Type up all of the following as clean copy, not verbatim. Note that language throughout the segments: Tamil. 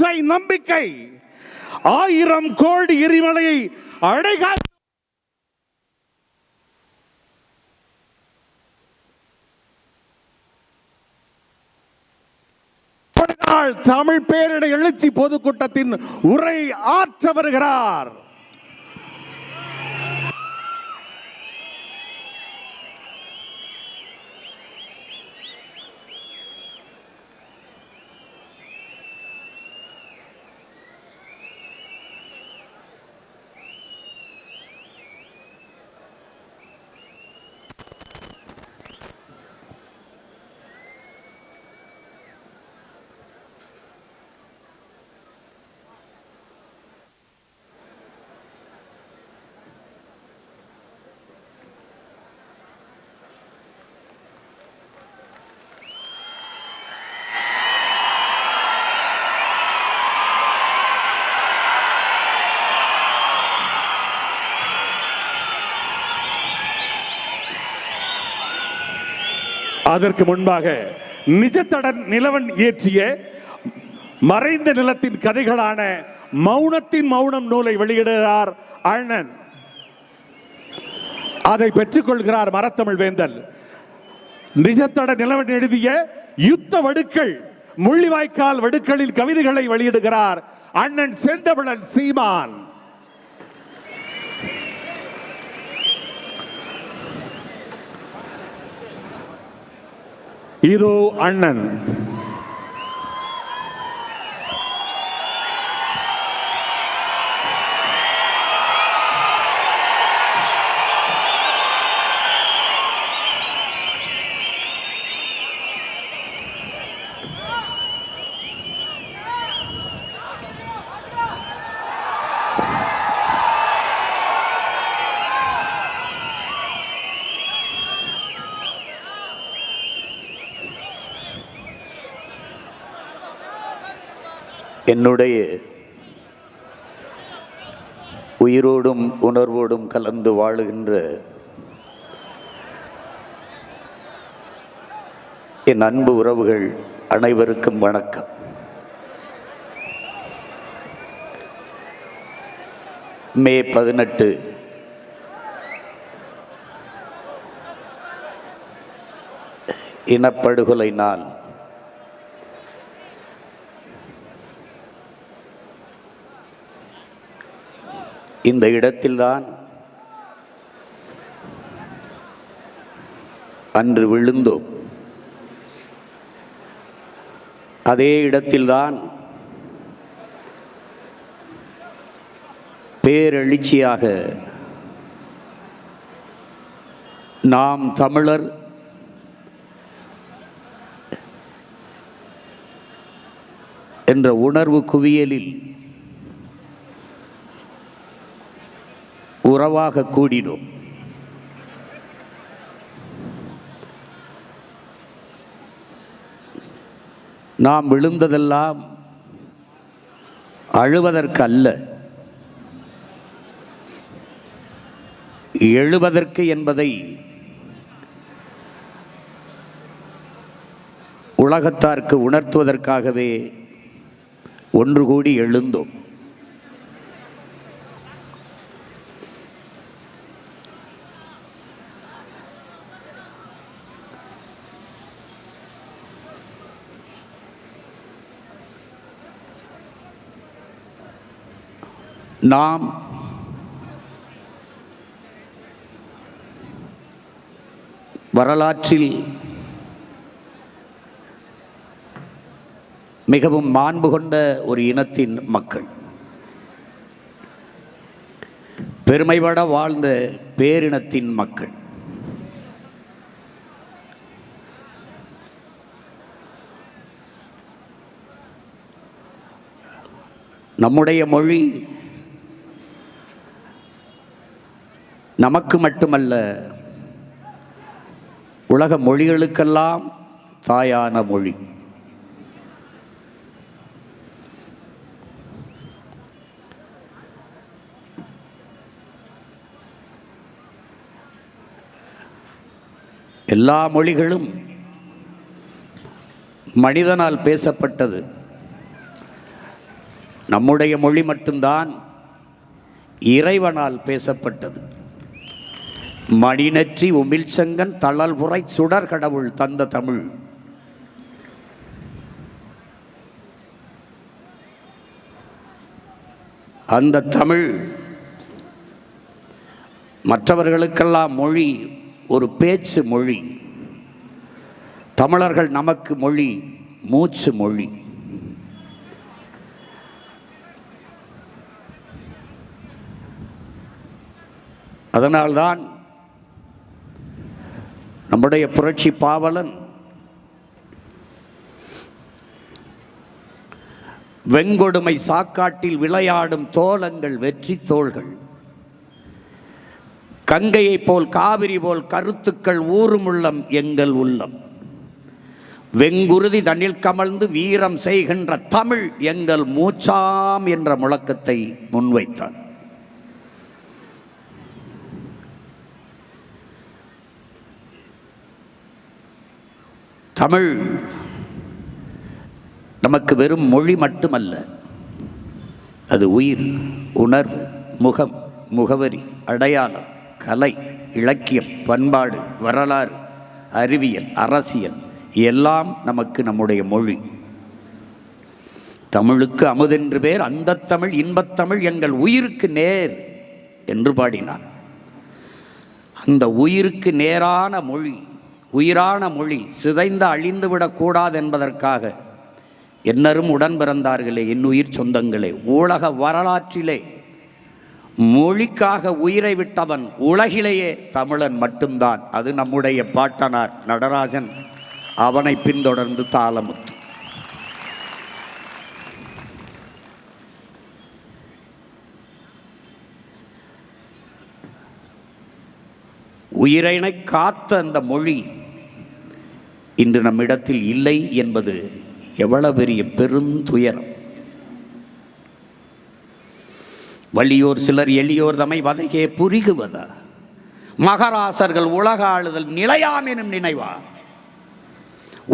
ஒற்றை நம்பிக்கை 1000 கோடி எரிமலையை அடைகா தமிழ் பேரிட எழுச்சி பொதுக்கூட்டத்தின் உரை ஆற்ற வருகிறார். அதற்கு முன்பாக நிஜத்தடன் நிலவன் இயற்றிய மறைந்த நிலத்தின் கதைகளான மௌனத்தின் மௌனம் நூலை வெளியிடுகிறார் அண்ணன். அதை பெற்றுக் கொள்கிறார் மரத்தமிழ் வேந்தல். நிஜத்தட நிலவன் எழுதிய யுத்த வடுக்கள் முள்ளிவாய்க்கால் வடுக்களில் கவிதைகளை வெளியிடுகிறார் அண்ணன் செந்தமிழன் சீமான். இதோ அண்ணன். என்னுடைய உயிரோடும் உணர்வோடும் கலந்து வாழுகின்ற என் அன்பு உறவுகள் அனைவருக்கும் வணக்கம். மே 18 இனப்படுகொலை நாள். இந்த இடத்தில்தான் அன்று விழுந்தோம். அதே இடத்தில்தான் பேரெழுச்சியாக நாம் தமிழர் என்ற உணர்வு குவியலில் உறவாக கூடினோம். நாம் விழுந்ததெல்லாம் அழுவதற்கு அல்ல, எழுவதற்கு என்பதை உலகத்தாருக்கு உணர்த்துவதற்காகவே ஒன்று கூடி எழுந்தோம். நாம் வரலாற்றில் மிகவும் மாண்பு கொண்ட ஒரு இனத்தின் மக்கள், பெருமைபட வாழ்ந்த பேரினத்தின் மக்கள். நம்முடைய மொழி நமக்கு மட்டுமல்ல, உலக மொழிகளுக்கெல்லாம் தாயான மொழி. எல்லா மொழிகளும் மனிதனால் பேசப்பட்டது. நம்முடைய மொழி மட்டும்தான் இறைவனால் பேசப்பட்டது. மணிநெற்றி உமிழ்செங்கன் தளல்புரை சுடர் கடவுள் தந்த தமிழ். அந்த தமிழ் மற்றவர்களுக்கெல்லாம் மொழி ஒரு பேச்சு மொழி. தமிழர்கள் நமக்கு மொழி மூச்சு மொழி. அதனால்தான் நம்முடைய புரட்சி பாவலன் வெங்கொடுமை சாக்காட்டில் விளையாடும் தோலங்கள் வெற்றி தோள்கள், கங்கையைப் போல் காவிரி போல் கருத்துக்கள் ஊறும் உள்ளம் எங்கள் உள்ளம், வெங்குருதி தண்ணில் கமழ்ந்து வீரம் செய்கின்ற தமிழ் எங்கள் மூச்சாம் என்ற முழக்கத்தை முன்வைத்தார். தமிழ் நமக்கு வெறும் மொழி மட்டுமல்ல, அது உயிர், உணர்வு, முகம், முகவரி, அடையாளம், கலை, இலக்கியம், பண்பாடு, வரலாறு, அறிவியல், அரசியல் எல்லாம் நமக்கு நம்முடைய மொழி. தமிழுக்கு அமுதென்று பேர், அந்த தமிழ் இன்பத்தமிழ் எங்கள் உயிருக்கு நேர் என்று பாடினார். அந்த உயிருக்கு நேரான மொழி, உயிரான மொழி சிதைந்து அழிந்துவிடக்கூடாது என்பதற்காக என்னரும் உடன் பிறந்தார்களே, என் உயிர் சொந்தங்களே, உலக வரலாற்றிலே மொழிக்காக உயிரை விட்டவன் உலகிலேயே தமிழன் மட்டும்தான். அது நம்முடைய பாட்டனார் நடராஜன், அவனை பின்தொடர்ந்து தாளமுத்து. உயிரினை காத்த அந்த மொழி இன்று நம்மிடத்தில் இல்லை என்பது எவ்வளவு பெரிய பெருந்துயரம். வலியோர் சிலர் எளியோர் தமை வதையே புரிகுவதா, மகராசர்கள் உலக ஆளுதல் நிலையாமெனும் நினைவா,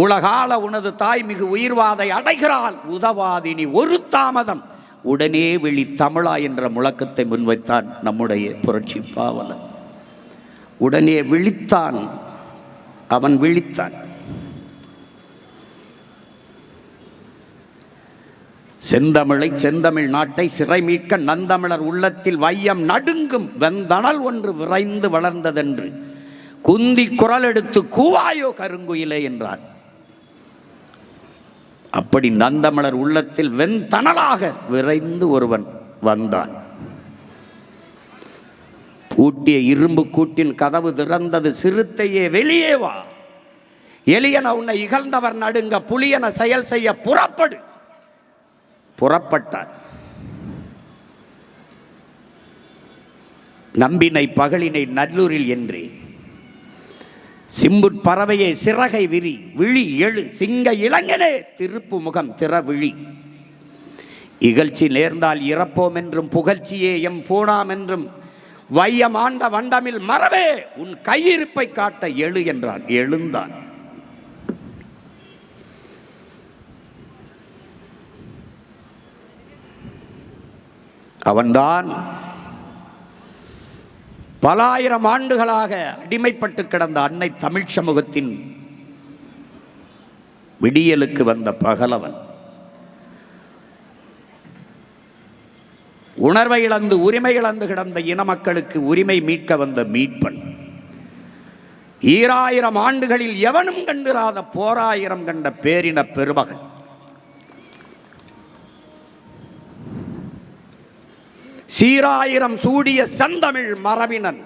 உலகால உனது தாய்மிகு உயிர்வாதை அடைகிறாள் உதவாதினி ஒரு தாமதம் உடனே விழி தமிழா என்ற முழக்கத்தை முன்வைத்தான் நம்முடைய புரட்சி பாவலன். உடனே விழித்தான், அவன் விழித்தான். செந்தமிழை செந்தமிழ் நாட்டை சிறை மீட்க நந்தமிழர் உள்ளத்தில் வையம் நடுங்கும் வெந்தணல் ஒன்று விரைந்து வளர்ந்ததென்று குந்தி குரல் எடுத்து கூவாயோ கருங்குயிலே என்றார். அப்படி நந்தமிழர் உள்ளத்தில் வெந்தணலாக விரைந்து ஒருவன் வந்தான். பூட்டிய இரும்பு கூட்டின் கதவு திறந்தது, சிறுத்தையே வெளியே வா, எலியன உன்னை இகழ்ந்தவர் நடுங்க, புலியன செயல் செய்ய புறப்படு. புறப்பட்டார். நம்பினை பகலினை நல்லூரில் என்றே, சிம்புட் பறவையை சிறகை விரி, விழி எழு சிங்க இளைஞனே திருப்பு முகம் திறவிழி, இகழ்ச்சி நேர்ந்தால் இறப்போம் என்றும் புகழ்ச்சியே எம் பூணாம் என்றும் வையம் ஆண்ட வண்டமில் மறவே உன் கையிருப்பை காட்ட எழு என்றான். எழுந்தான். அவன்தான் பல ஆயிரம் ஆண்டுகளாக அடிமைப்பட்டு கிடந்த அன்னை தமிழ் சமூகத்தின் விடியலுக்கு வந்த பகலவன். உணர்வை இழந்து உரிமை இழந்து கிடந்த இன மக்களுக்கு உரிமை மீட்க வந்த மீட்பன். 2000 ஆண்டுகளில் எவனும் கண்டிராத போராயிரம் கண்ட பேரின பெருமகன். சீராயிரம் சூடிய செந்தமிழ் மரபினன்,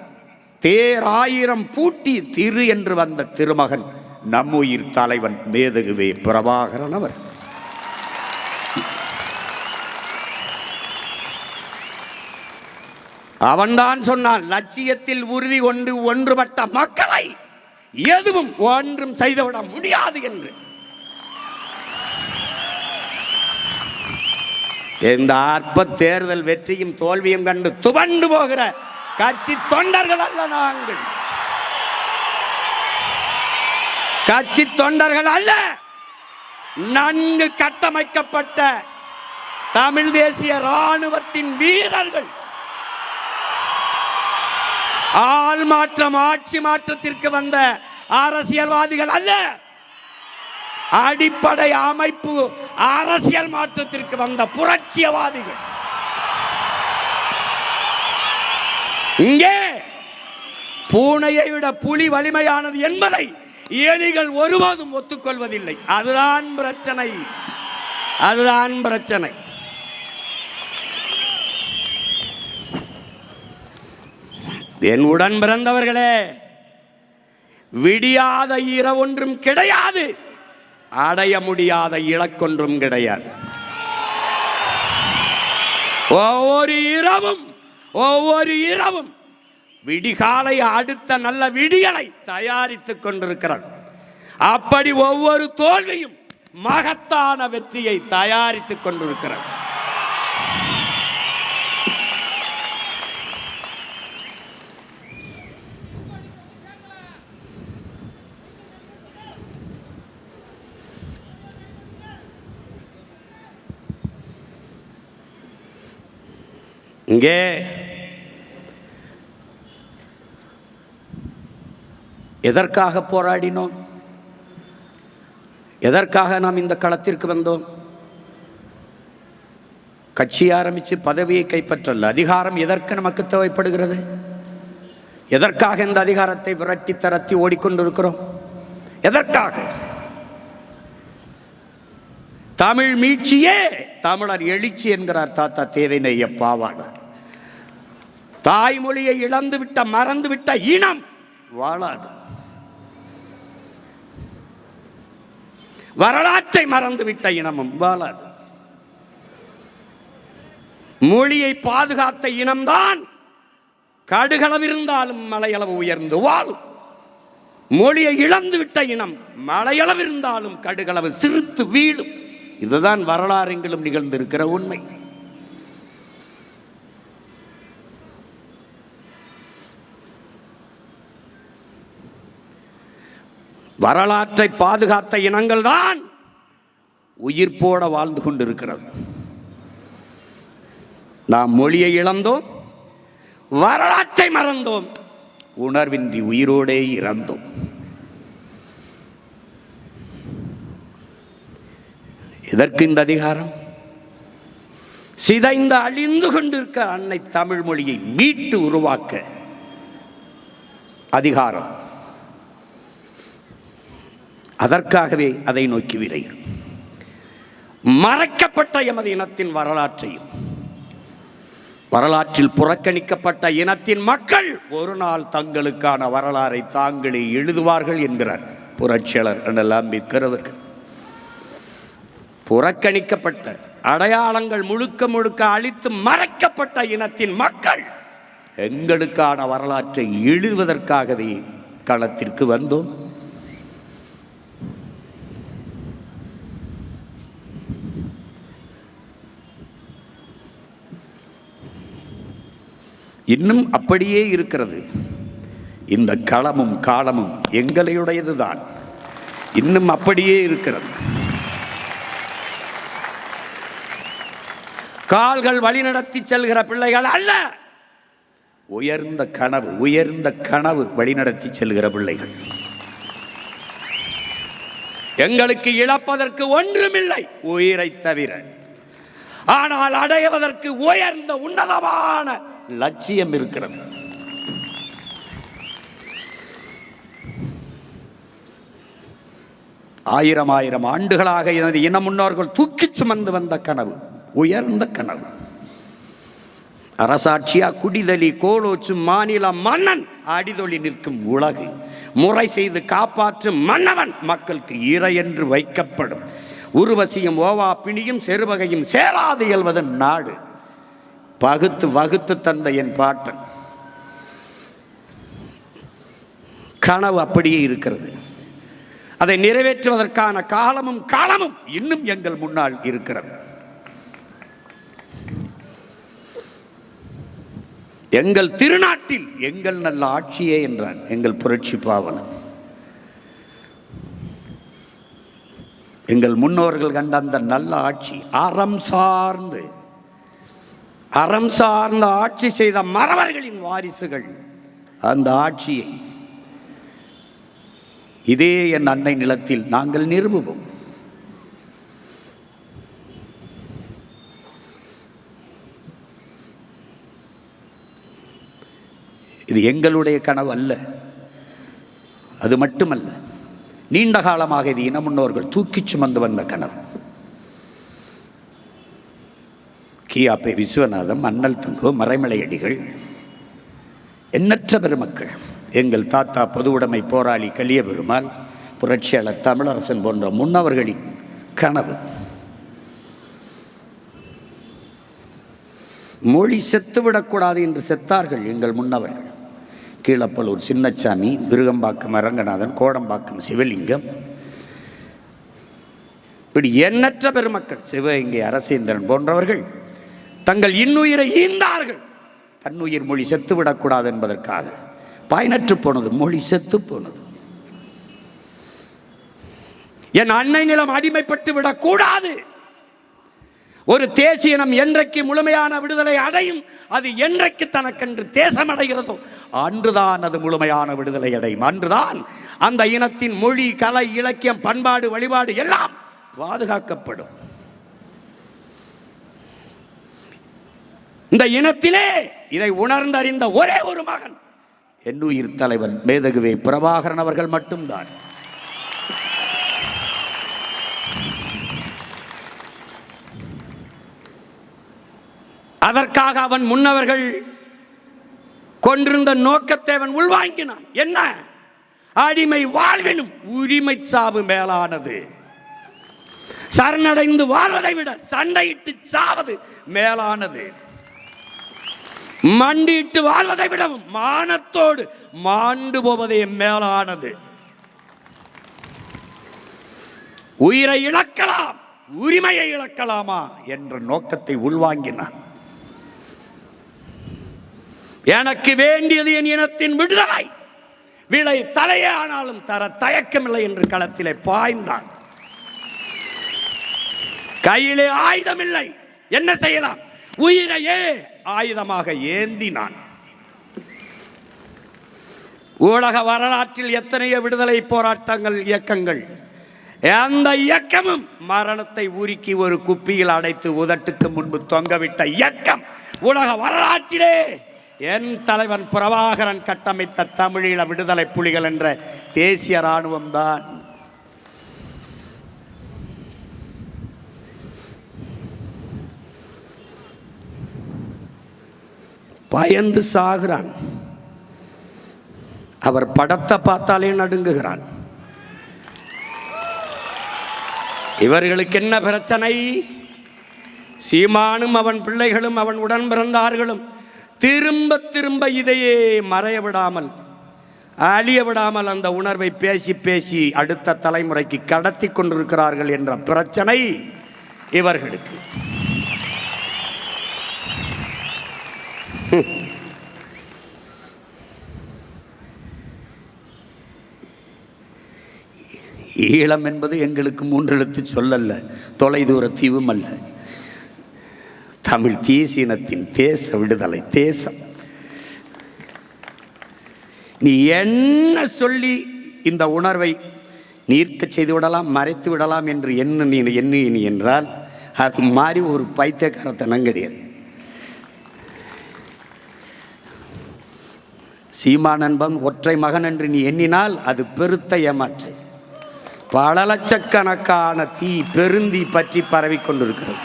தேராயிரம் பூட்டி திரு என்று வந்த திருமகன் நம்முயிர் தலைவன் மேதகுவே பிரபாகரன் அவர். அவன்தான் சொன்னான், லட்சியத்தில் உறுதி கொண்டு ஒன்றுபட்ட மக்களை எதுவும் ஒன்றும் செய்துவிட முடியாது என்று. இந்த அற்ப தேர்தல் வெற்றியும் தோல்வியும் கண்டு துவண்டு போகிற கட்சி தொண்டர்கள் அல்ல நாங்கள். கட்சி தொண்டர்கள் அல்ல, நன்கு கட்டமைக்கப்பட்ட தமிழ் தேசிய ராணுவத்தின் வீரர்கள். ஆள் மாற்றம், ஆட்சி மாற்றத்திற்கு வந்த அரசியல்வாதிகள் அல்ல, அடிப்படை அமைப்பு அரசியல் மாற்றத்திற்கு வந்த புரட்சியவாதிகள். இங்கே பூனையை விட புலி வலிமையானது என்பதை எலிகள் ஒருபோதும் ஒத்துக்கொள்வதில்லை. அதுதான் பிரச்சனை, அதுதான் பிரச்சனை. என் உடன் பிறந்தவர்களே, விடியாத இரவொன்றும் கிடையாது, அடைய முடியாத இலக்கொன்றும் கிடையாது. ஒவ்வொரு இரவும் விடிகாலை அடுத்த நல்ல விடியலை தயாரித்துக் கொண்டிருக்கிறது. அப்படி ஒவ்வொரு தோல்வியும் மகத்தான வெற்றியை தயாரித்துக் கொண்டிருக்கிறது. இங்கே எதற்காக போராடினோம்? எதற்காக நாம் இந்த களத்திற்கு வந்தோம்? கட்சி ஆரம்பித்து பதவியை கைப்பற்றல. அதிகாரம் எதற்கு நமக்கு தேவைப்படுகிறது? எதற்காக இந்த அதிகாரத்தை விரட்டி தரத்தி ஓடிக்கொண்டிருக்கிறோம்? எதற்காக? தமிழ் மீட்சியே தமிழர் எழுச்சி என்கிறார் தாத்தா தேவைநெய்ய பாவாணர். தாய்மொழியை இழந்துவிட்ட மறந்துவிட்ட இனம் வாழாது. வரலாற்றை மறந்துவிட்ட இனமும் வாழாது. மொழியை பாதுகாத்த இனம்தான் கடுகளவிருந்தாலும் மலையளவு உயர்ந்து வாழும். மொழியை இழந்துவிட்ட இனம் மலையளவிருந்தாலும் கடுகளவு சிறுத்து வீழும். இதுதான் வரலாறெங்கிலும் நிகழ்ந்திருக்கிற உண்மை. வரலாற்றை பாதுகாத்த இனங்கள் தான் உயிர்ப்போட வாழ்ந்து கொண்டிருக்கிறது. நாம் மொழியை இழந்தோம், வரலாற்றை மறந்தோம், உணர்வின்றி உயிரோடே இறந்தோம். எதற்கு இந்த அதிகாரம்? சிதைந்து அழிந்து கொண்டிருக்க அன்னை தமிழ் மொழியை மீட்டு உருவாக்க அதிகாரம். அதற்காகவே அதை நோக்கி விரைகிறோம். மறைக்கப்பட்ட எமது இனத்தின் வரலாற்றையும், வரலாற்றில் புறக்கணிக்கப்பட்ட இனத்தின் மக்கள் ஒரு நாள் தங்களுக்கான வரலாறை தாங்களே எழுதுவார்கள் என்கிறார் புரட்சியாளர் அண்ணல் அம்பேத்கர் அவர்கள். புறக்கணிக்கப்பட்ட அடையாளங்கள் முழுக்க முழுக்க அழித்து மறைக்கப்பட்ட இனத்தின் மக்கள் எங்களுக்கான வரலாற்றை எழுதுவதற்காகவே களத்திற்கு வந்தோம். இன்னும் அப்படியே இருக்கிறது. இந்த களமும் காலமும் எங்களுடையதுதான். இன்னும் அப்படியே இருக்கிறது. கால்கள் வழிநடத்தி செல்கிற பிள்ளைகள் அல்ல, உயர்ந்த கனவு வழிநடத்தி செல்கிற பிள்ளைகள். எங்களுக்கு இழப்பதற்கு ஒன்றுமில்லை உயிரை தவிர. ஆனால் அடைவதற்கு உயர்ந்த உன்னதமான லட்சியம் இருக்கிறது. ஆயிரம் ஆண்டுகளாக எனது இன முன்னோர்கள் தூக்கி சுமந்து வந்த கனவு, உயர்ந்த கனவு. அரசாட்சியா குடிதலி கோலோச்சும் மாநில மன்னன் அடிதொழி நிற்கும் உலகு முறை செய்து காப்பாற்றும் மன்னவன் மக்களுக்கு இறை என்று வைக்கப்படும். உருவசியும் ஓவா பிணியும் செருவகையும் சேராது இயல்வதன் நாடு பகுத்து வகுத்து தந்த என் பாட்டன். கனவு அப்படியே இருக்கிறது. அதை நிறைவேற்றுவதற்கான காலமும் இன்னும் எங்கள் முன்னால் இருக்கிறது. எங்கள் திருநாட்டில் எங்கள் நல்ல ஆட்சியே என்றான் எங்கள் புரட்சி பாவலன். எங்கள் முன்னோர்கள் கண்ட அந்த நல்ல ஆட்சி, அறம் சார்ந்த ஆட்சி செய்த மறவர்களின் வாரிசுகள் அந்த ஆட்சியை இதே என் அன்னை நிலத்தில் நாங்கள் நிறுவுவோம். இது எங்களுடைய கனவு அல்ல. அது மட்டுமல்ல, நீண்ட காலமாக இது இன முன்னோர்கள் தூக்கி சுமந்து வந்த கனவு. கியாபே விஸ்வநாதம், அண்ணல் தங்கோ, மறைமலையடிகள், எண்ணற்ற பெருமக்கள், எங்கள் தாத்தா பொதுவுடைமை போராளி கலிய பெருமாள், புரட்சியாளர் தமிழரசன் போன்ற முன்னவர்களின் கனவு. மொழி செத்துவிடக்கூடாது என்று செத்தார்கள் எங்கள் முன்னவர்கள். கீழப்பலூர் சின்னச்சாமி, விருகம்பாக்கம் அரங்கநாதன், கோடம்பாக்கம் சிவலிங்கம், இப்படி எண்ணற்ற பெருமக்கள், சிவகங்கை அரசேந்திரன் போன்றவர்கள் தங்கள் இன்னுயிரை ஈந்தார்கள். தன்னுயிர் மொழி செத்துவிடக்கூடாது என்பதற்காக. பயனற்று போனது, மொழி செத்து போனது. என் அன்னை நிலம் அடிமைப்பட்டு விடக்கூடாது. ஒரு தேசியனம் என்றைக்கு முழுமையான விடுதலை அடையும், அது என்றைக்கு தனக்கென்று தேசம் அடைகிறதோ அன்றுதான் அது முழுமையான விடுதலை அடையும். அன்றுதான் அந்த இனத்தின் மொழி, கலை, இலக்கியம், பண்பாடு, வழிபாடு எல்லாம் பாதுகாக்கப்படும். இந்த இனத்திலே இதை உணர்ந்தறிந்த ஒரே ஒரு மகன் என்னுயிர் தலைவன் மேதகுவே பிரபாகரன் அவர்கள் மட்டும்தான். அதற்காக அவன் முன்னவர்கள் கொண்டிருந்த நோக்கத்தை அவன் உள்வாங்கினான். என்ன? அடிமை வாழ்வினும் உரிமை சாவு மேலானது. சரணடைந்து வாழ்வதை விட சண்டையிட்டு சாவது மேலானது. மண்டியிட்டு வாழ்வதை விடவும் மானத்தோடு மாண்டு போவதே மேலானது. உயிரை இழக்கலாம், உரிமையை இழக்கலாமா என்ற நோக்கத்தை உள்வாங்கினான். எனக்கு வேண்டியது என் இனத்தின் விடுதலை, விலை தலையே ஆனாலும் தர தயக்கமில்லை என்று களத்திலே பாய்ந்தான். கையிலே ஆயுதமில்லை, என்ன செய்யலாம்? உயிரையே ஆயுதமாக ஏந்தினான். உலக வரலாற்றில் எத்தனையோ விடுதலை போராட்டங்கள், இயக்கங்கள், அந்த இயக்கமும் மரணத்தை உருக்கி ஒரு குப்பியில் அடைத்து உதட்டுக்கு முன்பு தொங்கவிட்ட இயக்கம் உலக வரலாற்றிலே என் தலைவன் பிரபாகரன் கட்டமைத்த தமிழீழ விடுதலை புலிகள் என்ற தேசிய இராணுவம் தான். பயந்து சாகிறான். அவர் படத்தை பார்த்தாலே நடுங்குகிறான். இவர்களுக்கு என்ன பிரச்சனை? சீமானும் அவன் பிள்ளைகளும் அவன் உடன் பிறந்தார்களும் திரும்ப திரும்ப இதையே மறைய விடாமல், அழிய விடாமல் அந்த உணர்வை பேசி பேசி அடுத்த தலைமுறைக்கு கடத்தி கொண்டிருக்கிறார்கள் என்ற பிரச்சனை இவர்களுக்கு. ஈழம் என்பது எங்களுக்கு 3 எழுத்து சொல்லல்ல, தொலைதூர தீவும் அல்ல. தமிழ் தேசியனத்தின் தேச விடுதலை தேசம். நீ என்ன சொல்லி இந்த உணர்வை நீர்க்க செய்து விடலாம், மறைத்து விடலாம் என்று எண்ணி என்றால் அது மாதிரி ஒரு பைத்தியக்காரத்தனம் கிடையாது. சீமானன்பன் ஒற்றை மகன் என்று நீ எண்ணினால் அது பெருத்த ஏமாற்று. பல லட்சக்கணக்கான தீ, பெருந்தீ பற்றி பரவி கொண்டிருக்கிறது.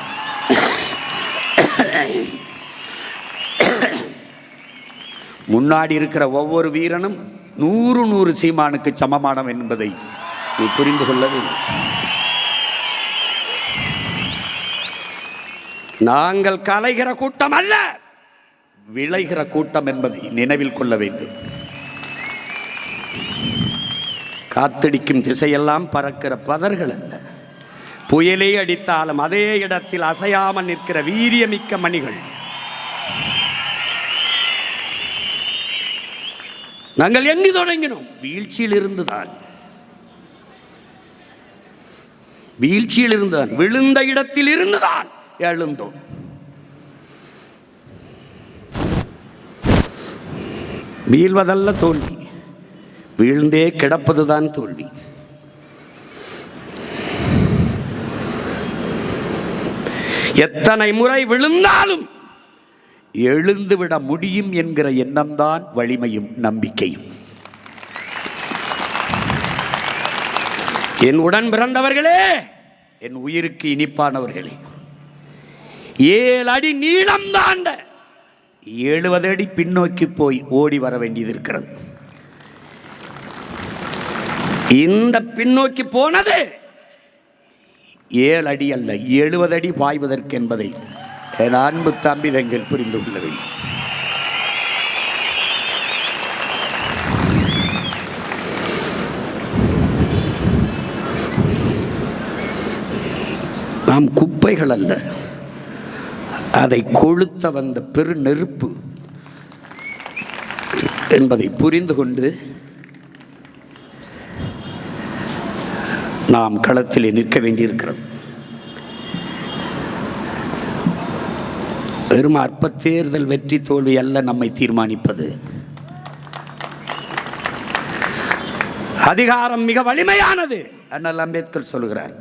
முன்னாடி இருக்கிற ஒவ்வொரு வீரனும் 100 சீமானுக்கு சமமானம் என்பதை நீ புரிந்து கொள்ள வேண்டும். நாங்கள் கலைகிற கூட்டம் அல்ல, விளைகிற கூட்டம் என்பதை நினைவில் கொள்ள வேண்டும். காத்தடிக்கும் திசையெல்லாம் பறக்கிற பதர்கள் அல்ல, புயலே அடித்தாலும் அதே இடத்தில் அசையாமல் நிற்கிற வீரியமிக்க மணிகள். நாங்கள் எங்கு தொடங்கினோம்? வீழ்ச்சியில் இருந்துதான். வீழ்ச்சியில் இருந்தான், விழுந்த இடத்தில் இருந்துதான் எழுந்தோம். வீழ்வதல்ல தோல்வி, வீழ்ந்தே கிடப்பதுதான் தோல்வி. எத்தனை முறை விழுந்தாலும் எழுந்துவிட முடியும் என்கிற எண்ணம்தான் வலிமையும் நம்பிக்கையும். என் உடன் பிறந்தவர்களே, என் உயிருக்கு இனிப்பானவர்களே, 7 அடி நீளம் தாண்ட 70 அடி பின்னோக்கி போய் ஓடி வர வேண்டியது இருக்கிறது. இந்த பின்னோக்கி போனது 7 அடி அல்ல, 70 அடி பாய்வதற்கு என்பதை என் அன்பு தம்பிதங்கள் புரிந்து கொள்ள வேண்டும். நாம் குப்பைகள் அல்ல, அதை கொளுத்த வந்த பெரு நெருப்பு என்பதை புரிந்து கொண்டு நாம் களத்தில் நிற்க வேண்டியிருக்கிறது. வெறும் அற்ப தேர்தல் வெற்றி தோல்வி அல்ல நம்மை தீர்மானிப்பது. அதிகாரம் மிக வலிமையானது, அண்ணல் அம்பேத்கர் சொல்கிறார்.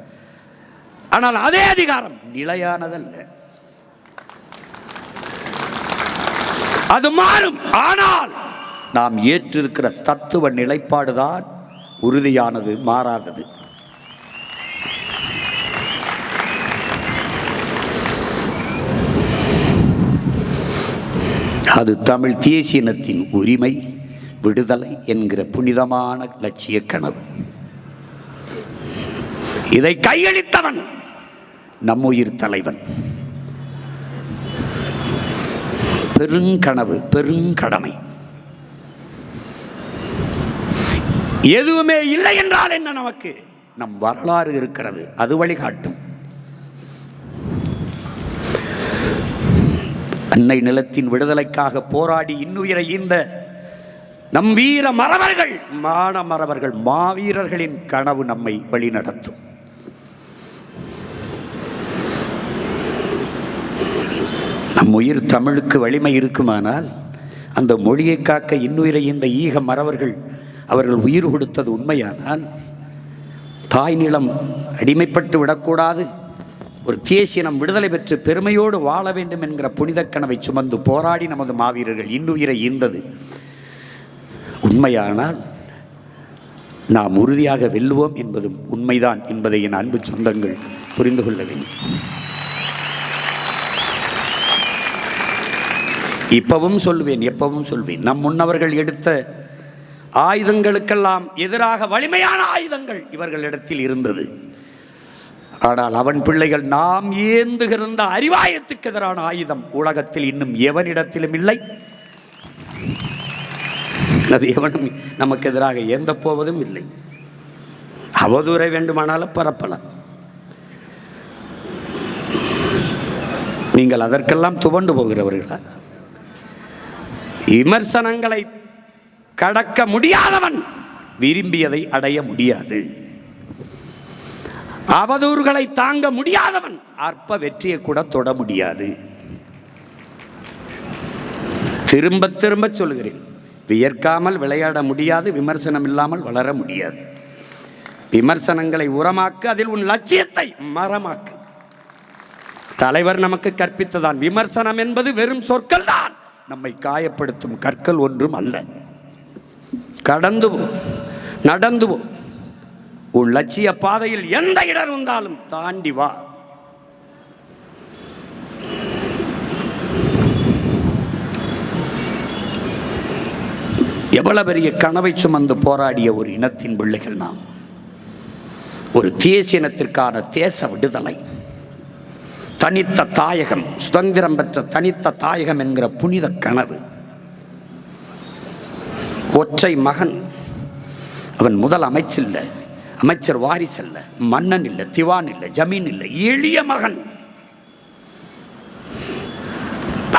ஆனால் அதே அதிகாரம் நிலையானதல்ல, அது மாறும். ஆனால் நாம் ஏற்றிருக்கிற தத்துவ நிலைப்பாடுதான் உறுதியானது, மாறாதது. அது தமிழ் தேசியனத்தின் உரிமை, விடுதலை என்கிற புனிதமான லட்சிய கனவு. இதை கையளித்தவன் நம்முயிர் தலைவன். பெருங்கனவு, பெருங்கடமை. எதுவுமே இல்லை என்றால் என்ன? நமக்கு நம் வரலாறு இருக்கிறது, அது வழிகாட்டும். அன்னை நிலத்தின் விடுதலைக்காக போராடி இன்னுயிரை ஈந்த நம் வீர மறவர்கள், மானமறவர்கள், மாவீரர்களின் கனவு நம்மை வழிநடத்தும். நம் உயிர் தமிழுக்கு வலிமை இருக்குமானால் அந்த மொழியை காக்க இன்னுயிரை இந்த ஈக மறவர்கள் அவர்கள் உயிர் கொடுத்தது உண்மையானால், தாய் நிலம் அடிமைப்பட்டு விடக்கூடாது, ஒரு தேசியனம் விடுதலை பெற்று பெருமையோடு வாழ வேண்டும் என்கிற புனித கனவை சுமந்து போராடி நமது மாவீரர்கள் இன்னுயிரை ஈந்தது உண்மையானால் நாம் உறுதியாக வெல்லுவோம் என்பதும் உண்மைதான் என்பதை என் அன்பு சொந்தங்கள் புரிந்து கொள்ள வேண்டும். இப்பவும் சொல்வேன், எப்பவும் சொல்வேன், நம் முன்னவர்கள் எடுத்த ஆயுதங்களுக்கெல்லாம் எதிராக வலிமையான ஆயுதங்கள் இவர்களிடத்தில் இருந்தது. ஆனால் அவன் பிள்ளைகள் நாம் ஏந்துகிற அறிவாயத்துக்கு எதிரான ஆயுதம் உலகத்தில் இன்னும் எவனிடத்திலும் இல்லை. அது எவனும் நமக்கு எதிராக ஏந்த போவதும் இல்லை. அவதூறை வேண்டுமானாலும் பரப்பலாம். நீங்கள் அதற்கெல்லாம் துவண்டு போகிறவர்களா? விமர்சனங்களை கடக்க முடியாதவன் விரும்பியதை அடைய முடியாது. அவதூறுகளை தாங்க முடியாதவன் அற்ப வெற்றியை கூட தொட முடியாது. திரும்ப திரும்ப சொல்கிறேன், வியர்க்காமல் விளையாட முடியாது, விமர்சனம் இல்லாமல் வளர முடியாது. விமர்சனங்களை உரமாக்கு, அதில் உன் லட்சியத்தை மரமாக்கு. தலைவர் நமக்கு கற்பித்ததான், விமர்சனம் என்பது வெறும் சொற்கள் தான், நம்மை காயப்படுத்தும் கற்கள் ஒன்றும் அல்ல. கடந்து போ, நடந்து போ, உன் லட்சிய பாதையில் எந்த இடம் இருந்தாலும் தாண்டி வா. எவ்வளவு பெரிய கனவை சுமந்து போராடிய ஒரு இனத்தின் பிள்ளைகள் நாம். ஒரு தேசிய இனத்திற்கான தேச விடுதலை, தனித்த தாயகம், சுதந்திரம் பெற்ற தனித்த தாயகம் என்கிற புனித கனவு. ஒற்றை மகன், அவன் முதல் அமைச்சில்லை, அமைச்சர் வாரிசு இல்லை, மன்னன் இல்லை, திவான் இல்லை, ஜமீன் இல்லை, எளிய மகன்.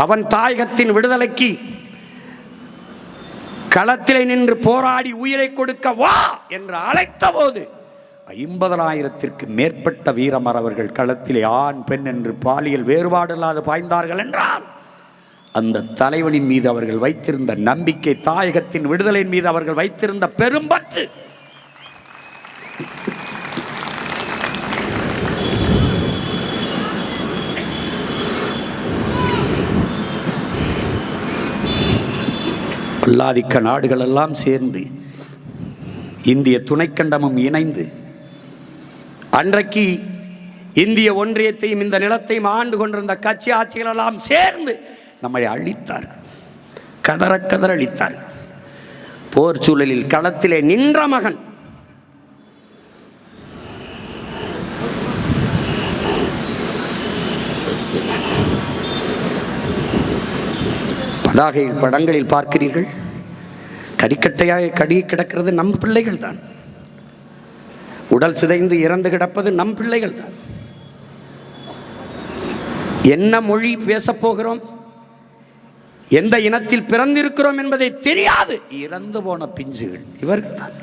அவன் தாயகத்தின் விடுதலைக்கு களத்திலே நின்று போராடி உயிரை கொடுக்க வா என்று அழைத்த போது 50,000ற்கு மேற்பட்ட வீரமறவர்கள் களத்திலே ஆண் பெண் என்று பாலியல் வேறுபாடு இல்லாது பாய்ந்தார்கள் என்றால் அந்த தலைவனின் மீது அவர்கள் வைத்திருந்த நம்பிக்கை, தாயகத்தின் விடுதலையின் மீது அவர்கள் வைத்திருந்த பெரும்பற்று. பல்லாதிக்க நாடுகள் எல்லாம் சேர்ந்து, இந்திய துணைக்கண்டமும் இணைந்து, அன்றைக்கு இந்திய ஒன்றியத்தையும் இந்த நிலத்தையும் ஆண்டு கொண்டிருந்த கட்சி ஆட்சிகள் எல்லாம் சேர்ந்து நம்மை அழித்தார், கதற கதற அழித்தார். போர் சூழலில் களத்திலே நின்ற மகன் பதாகையில் படங்களில் பார்க்கிறீர்கள், கறிக்கட்டையாக கடி கிடக்கிறது நம் பிள்ளைகள் தான். உடல் சிதைந்து இறந்து கிடப்பது நம் பிள்ளைகள் தான். என்ன மொழி பேசப்போகிறோம், எந்த இனத்தில் பிறந்திருக்கிறோம் என்பதை தெரியாது இறந்து போன பிஞ்சுகள் இவர்கள் தான்.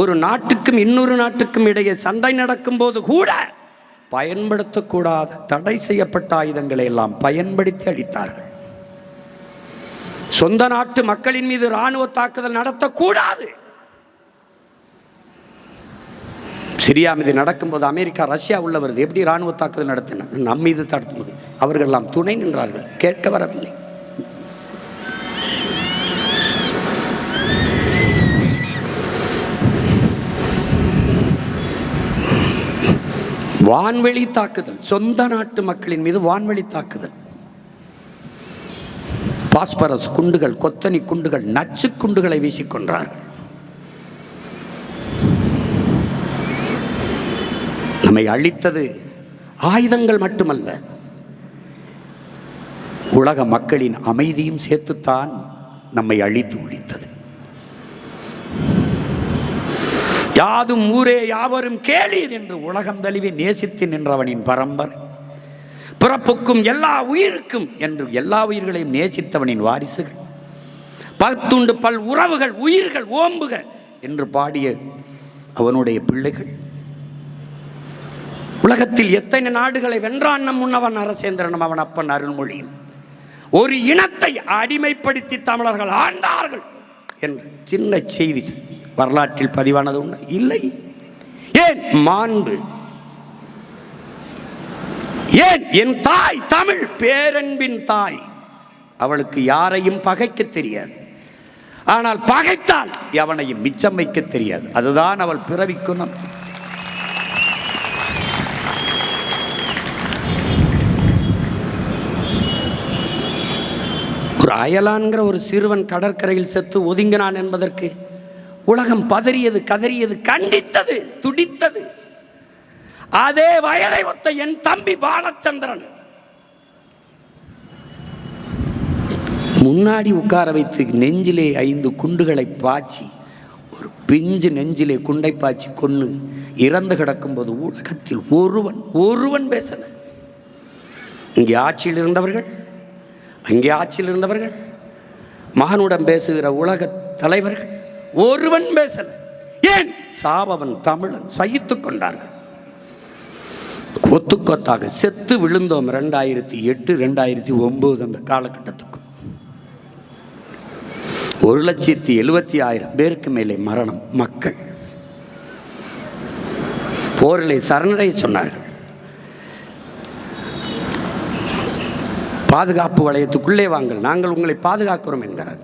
ஒரு நாட்டுக்கும் இன்னொரு நாட்டுக்கும் இடையே சண்டை நடக்கும் போது கூட பயன்படுத்தக்கூடாத தடை செய்யப்பட்ட ஆயுதங்களை எல்லாம் பயன்படுத்தி அளித்தார்கள். சொந்த நாட்டு மக்களின் மீது இராணுவ தாக்குதல் நடத்தக்கூடாது. சிரியா மீது நடக்கும்போது அமெரிக்கா ரஷ்யா உள்ள வருது, எப்படி இராணுவ தாக்குதல் நடத்தின? நம் மீது தடுத்தும்போது அவர்கள் எல்லாம் துணை நின்றார்கள், கேட்க வரவில்லை. வான்வெளி தாக்குதல், சொந்த நாட்டு மக்களின் மீது வான்வெளி தாக்குதல், பாஸ்பரஸ் குண்டுகள், கொத்தனி குண்டுகள், நச்சு குண்டுகளை வீசிக்கொண்டார்கள். நம்மை அழித்தது ஆயுதங்கள் மட்டுமல்ல, உலக மக்களின் அமைதியும் சேர்த்துத்தான் நம்மை அழித்து ஒழித்தது. யாதும் ஊரே யாவரும் கேளீர் என்று உலகம் தழுவி நேசித்து நின்றவனின் பரம்பரை, பிறப்புக்கும் எல்லா உயிருக்கும் என்று எல்லா உயிர்களையும் நேசித்தவனின் வாரிசுகள், பத்துண்டு பல் உறவுகள் உயிர்கள் ஓம்புக என்று பாடிய அவனுடைய பிள்ளைகள். உலகத்தில் எத்தனை நாடுகளை வென்றான் நம் முன்னவன் அரசேந்திரனும் அவன் அப்பன் அருள்மொழியும். ஒரு இனத்தை அடிமைப்படுத்தி தமிழர்கள் ஆண்டார்கள் என்று சின்ன செய்தி வரலாற்றில் பதிவானது உண்டு இல்லை. ஏன் மாண்பு, ஏன் என் தாய் தமிழ் பேரன்பின் தாய், அவளுக்கு யாரையும் பகைக்க தெரியாது, ஆனால் பகைத்தால் எவனையும் மிச்சம் வைக்க தெரியாது. அதுதான் அவள் பிறவி குணம். ஒரு அயலான்கிற ஒரு சிறுவன் கடற்கரையில் செத்து ஒதுங்கினான் என்பதற்கு உலகம் பதறியது, கதறியது, கண்டித்தது, துடித்தது. அதே வயதை ஒத்த என் தம்பி பாலச்சந்திரன் முன்னாடி உட்கார வைத்து நெஞ்சிலே 5 குண்டுகளை பாய்ச்சி, ஒரு பிஞ்சு நெஞ்சிலே குண்டை பாய்ச்சி கொண்டு இறந்து கிடக்கும்போது உலகத்தில் ஒருவன் பேசல. இங்கே ஆட்சியில் இருந்தவர்கள், அங்கே ஆட்சியில் இருந்தவர்கள், மகனுடன் பேசுகிற உலக தலைவர்கள் ஒருவன் பேசல. ஏன்? சாபவன் தமிழன் சகித்துக் கொண்டார்கள். கொத்து கொத்தாக செத்து விழுந்தோம். 2008 2009 அந்த காலகட்டத்துக்கு 1,70,000 பேருக்கு மேலே மரணம். மக்கள் போரிலே சரணடைய சொன்னார்கள். பாதுகாப்பு வளையத்துக்குள்ளே வாங்கள், நாங்கள் உங்களை பாதுகாக்கிறோம் என்கிறார்.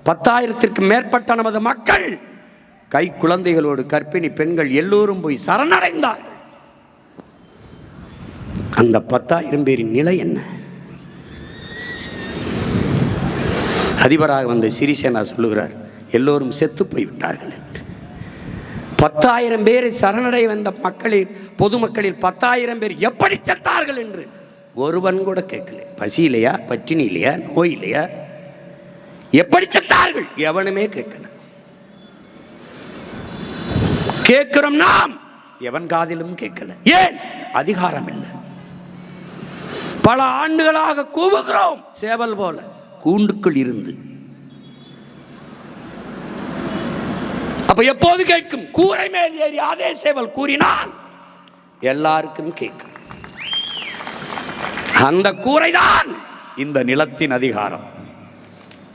10,000ற்கு மேற்பட்ட நமது மக்கள், கை குழந்தைகளோடு கர்ப்பிணி பெண்கள் எல்லோரும் போய் சரணடைந்தார். அந்த 10,000 பேரின் நிலை என்ன? அதிபராக வந்த சிறிசேனா சொல்லுகிறார், எல்லோரும் செத்து போய்விட்டார்கள் என்று. 10,000 பேரை சரணடை வந்த மக்களில், பொதுமக்களில் 10,000 பேர் எப்படி செத்தார்கள் என்று ஒருவன் கூட கேட்கல. பசியிலையா, பட்டினியிலையா, நோயிலையா, எப்படி செத்தார்கள் எவனுமே கேட்கல. கேட்கிறோம் நாம், எவன் காதிலும் கேட்கல. ஏன்? அதிகாரம் இல்லை. பல ஆண்டுகளாக கூவுகிறோம் சேவல் போல கூண்டுக்குள் இருந்து. அப்ப அப்ப எப்போது கேட்கும்? கூரை மேல் ஏறி அதே சேவல் கூறினால் எல்லாருக்கும் கேட்கும். அந்த கூரைதான் இந்த நிலத்தின் அதிகாரம்.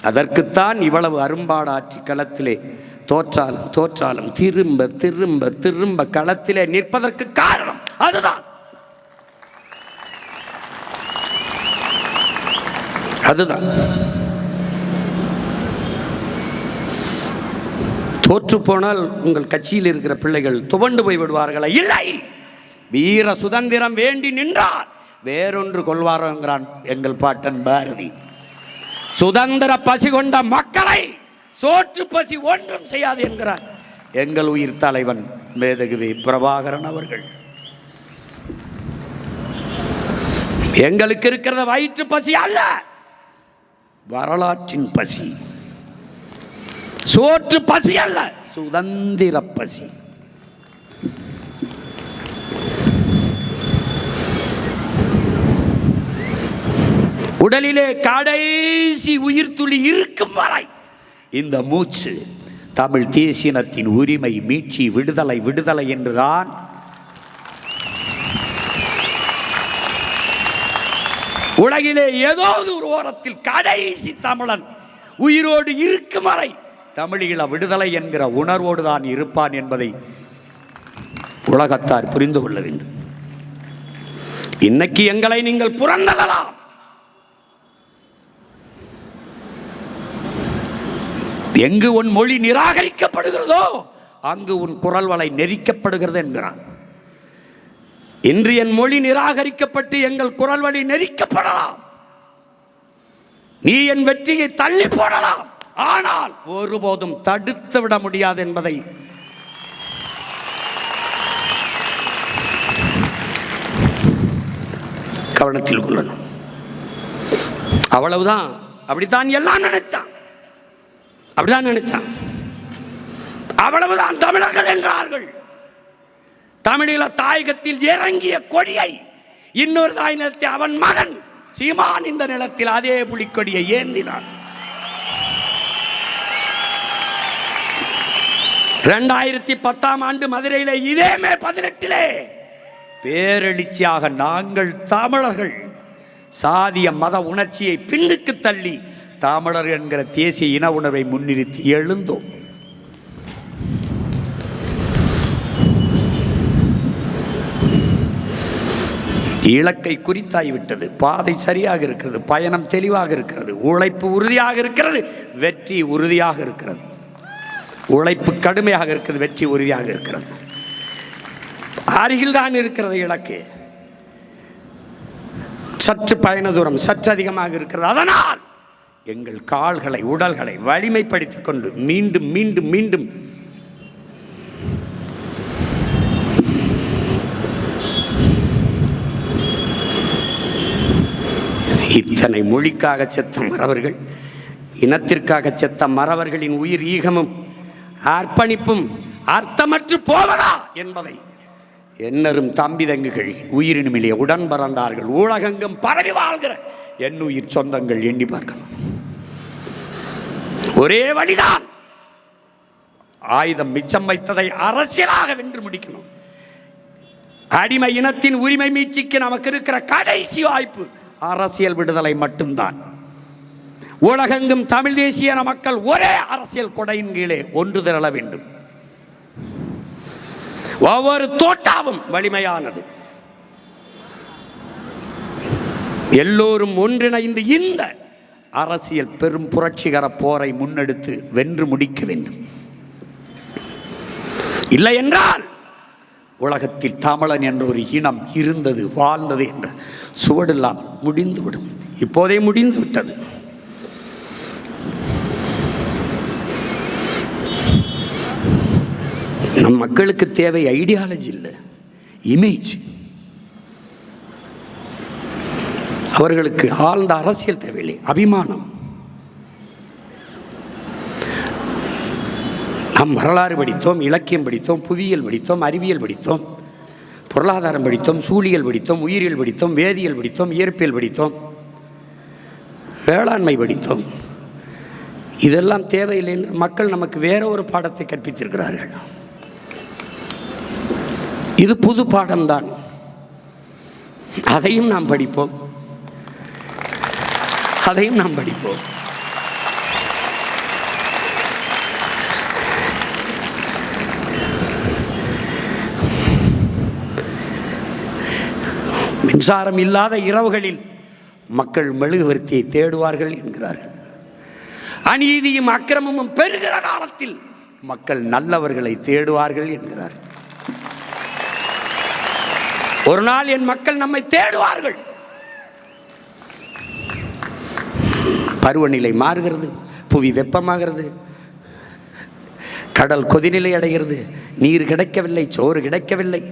அதற்குத்தான் இவ்வளவு அரும்பாடாட்சி களத்திலே தோற்றாலும் தோற்றாலும் திரும்ப திரும்ப திரும்ப களத்திலே நிற்பதற்கு காரணம் அதுதான். அதுதான் தோற்று போனால் உங்கள் கட்சியில் இருக்கிற பிள்ளைகள் துவண்டு போய் விடுவார்களா? இல்லை, வீர சுதந்திரம் வேண்டி நின்றார் வேறொன்று கொள்வாரோங்கிறான் எங்கள் பாட்டன் பாரதி. சுதந்திர பசி கொண்ட மக்களை சோற்று பசி ஒன்றும் செய்யாது என்கிறார் எங்கள் உயிர் தலைவன் மேதகுவி பிரபாகரன் அவர்கள். எங்களுக்கு இருக்கிறத வயிற்று பசி அல்ல, வரலாற்றின் பசி. சோற்று பசி அல்ல, சுதந்திர பசி. உடலிலே கடைசி உயிர் துளி இருக்கும் வரை இந்த மூச்சு தமிழ் தேசியனத்தின் உரிமை, மீட்சி, விடுதலை, விடுதலை என்றுதான். உலகிலே ஏதோ ஒரு ஓரத்தில் கடைசி தமிழன் உயிரோடு இருக்கும் வரை தமிழீழ விடுதலை என்கிற உணர்வோடு தான் இருப்பான் என்பதை உலகத்தார் புரிந்து கொள்ள வேண்டும். இன்னைக்கு எங்களை நீங்கள் புறந்தள்ளலாம், எங்கு உன் மொழி நிராகரிக்கப்படுகிறதோ அங்கு உன் குரல் வலை நெரிக்கப்படுகிறது என்கிறான். இன்று என் மொழி நிராகரிக்கப்பட்டு எங்கள் குரல் வழி நெரிக்கப்படலாம், நீ என் வெற்றியை தள்ளி போடலாம், ஆனால் ஒருபோதும் தடுத்து விட முடியாது என்பதை கவனத்தில் கொள்ளணும். அவ்வளவுதான். அப்படித்தான் எல்லாம் நினைச்சான், அப்படிதான் நினைச்சான். அவ்வளவுதான் தமிழர்கள் என்றார்கள். தமிழீழ தாயகத்தில் இறங்கிய கொடியை இன்னொரு தாய் நிலத்தில் அவன் மகன் சீமான் இந்த நிலத்தில் அதே புலிக்கொடியை ஏந்தினான். 2010 மதுரையிலே இதே மே 18 பேரெழுச்சியாக நாங்கள் தமிழர்கள் சாதிய மத உணர்ச்சியை பின்னுக்கு தள்ளி தமிழர் என்கிற தேசிய இன உணர்வை முன்னிறுத்தி எழுந்தோம். இலக்கை குறித்தாகிவிட்டது, பாதை சரியாக இருக்கிறது, பயணம் தெளிவாக இருக்கிறது, உழைப்பு உறுதியாக இருக்கிறது, வெற்றி உறுதியாக இருக்கிறது. உழைப்பு கடுமையாக இருக்கிறது, வெற்றி உறுதியாக இருக்கிறது. அருகில் தான் இருக்கிறது இலக்கு, சற்று பயண தூரம் சற்று அதிகமாக இருக்கிறது. அதனால் எங்கள் கால்களை உடல்களை வலிமைப்படுத்திக் கொண்டு மீண்டும் மீண்டும் மீண்டும் இத்தனை மொழிக்காக செத்த மறவர்கள், இனத்திற்காக செத்த மறவர்களின் உயிர் ஈகமும் அர்ப்பணிப்பும் அர்த்தமற்று போவதா என்பதை என்னரும் தம்பி தங்குகள் உயிரினுமிலே உடன் பறந்தார்கள் உலகெங்கும் பரவி வாழ்கிற என் உயிர் சொந்தங்கள் எண்ணி பார்க்கணும். ஒரே வழிதான், ஆயுதம் மிச்சம் வைத்ததை அரசியலாக வென்று முடிக்கணும். அடிமை இனத்தின் உரிமை மீட்சிக்கு நமக்கு இருக்கிற கடைசி வாய்ப்பு அரசியல் விடுதலை மட்டும்தான். உலகெங்கும் தமிழ் தேசிய மக்கள் ஒரே அரசியல் கொடையின் கீழே ஒன்று திரள வேண்டும். ஒவ்வொரு தோட்டாவும் வலிமையானது. எல்லோரும் ஒன்றிணைந்து இந்த அரசியல் பெரும் புரட்சிகர போரை முன்னெடுத்து வென்று முடிக்க வேண்டும். இல்லை என்றால் உலகத்தில் தமிழன் என்ற ஒரு இனம் இருந்தது வாழ்ந்தது என்ற சுவடு இல்லாமல் முடிந்துவிடும். இப்போதே முடிந்து விட்டது. நம் மக்களுக்கு தேவை ஐடியாலஜி இல்லை, இமேஜ். அவர்களுக்கு ஆழ்ந்த அரசியல் தேவையில்லை, அபிமானம். நாம் வரலாறு படித்தோம், இலக்கியம் படித்தோம், புவியியல் படித்தோம், அறிவியல் படித்தோம், பொருளாதாரம் படித்தோம், சூழியல் படித்தோம், உயிரியல் படித்தோம், வேதியியல் படித்தோம், இயற்பியல் படித்தோம், வேளாண்மை படித்தோம். இதெல்லாம் தேவையில்லை என்று மக்கள் நமக்கு வேற ஒரு பாடத்தை கற்பித்திருக்கிறார்கள். இது புது பாடம்தான், அதையும் நாம் படிப்போம், அதையும் நாம் படிப்போம். மின்சாரம் இல்லாத இரவுகளில் மக்கள் மெழுகுவர்த்தியை தேடுவார்கள் என்கிறார்கள். அநீதியும் அக்கிரமமும் பெருகிற காலத்தில் மக்கள் நல்லவர்களை தேடுவார்கள் என்கிறார்கள். ஒரு நாள் என் மக்கள் நம்மை தேடுவார்கள். பருவநிலை மாறுகிறது, புவி வெப்பமாகிறது, கடல் கொதிநிலை அடைகிறது, நீர் கிடைக்கவில்லை, சோறு கிடைக்கவில்லை.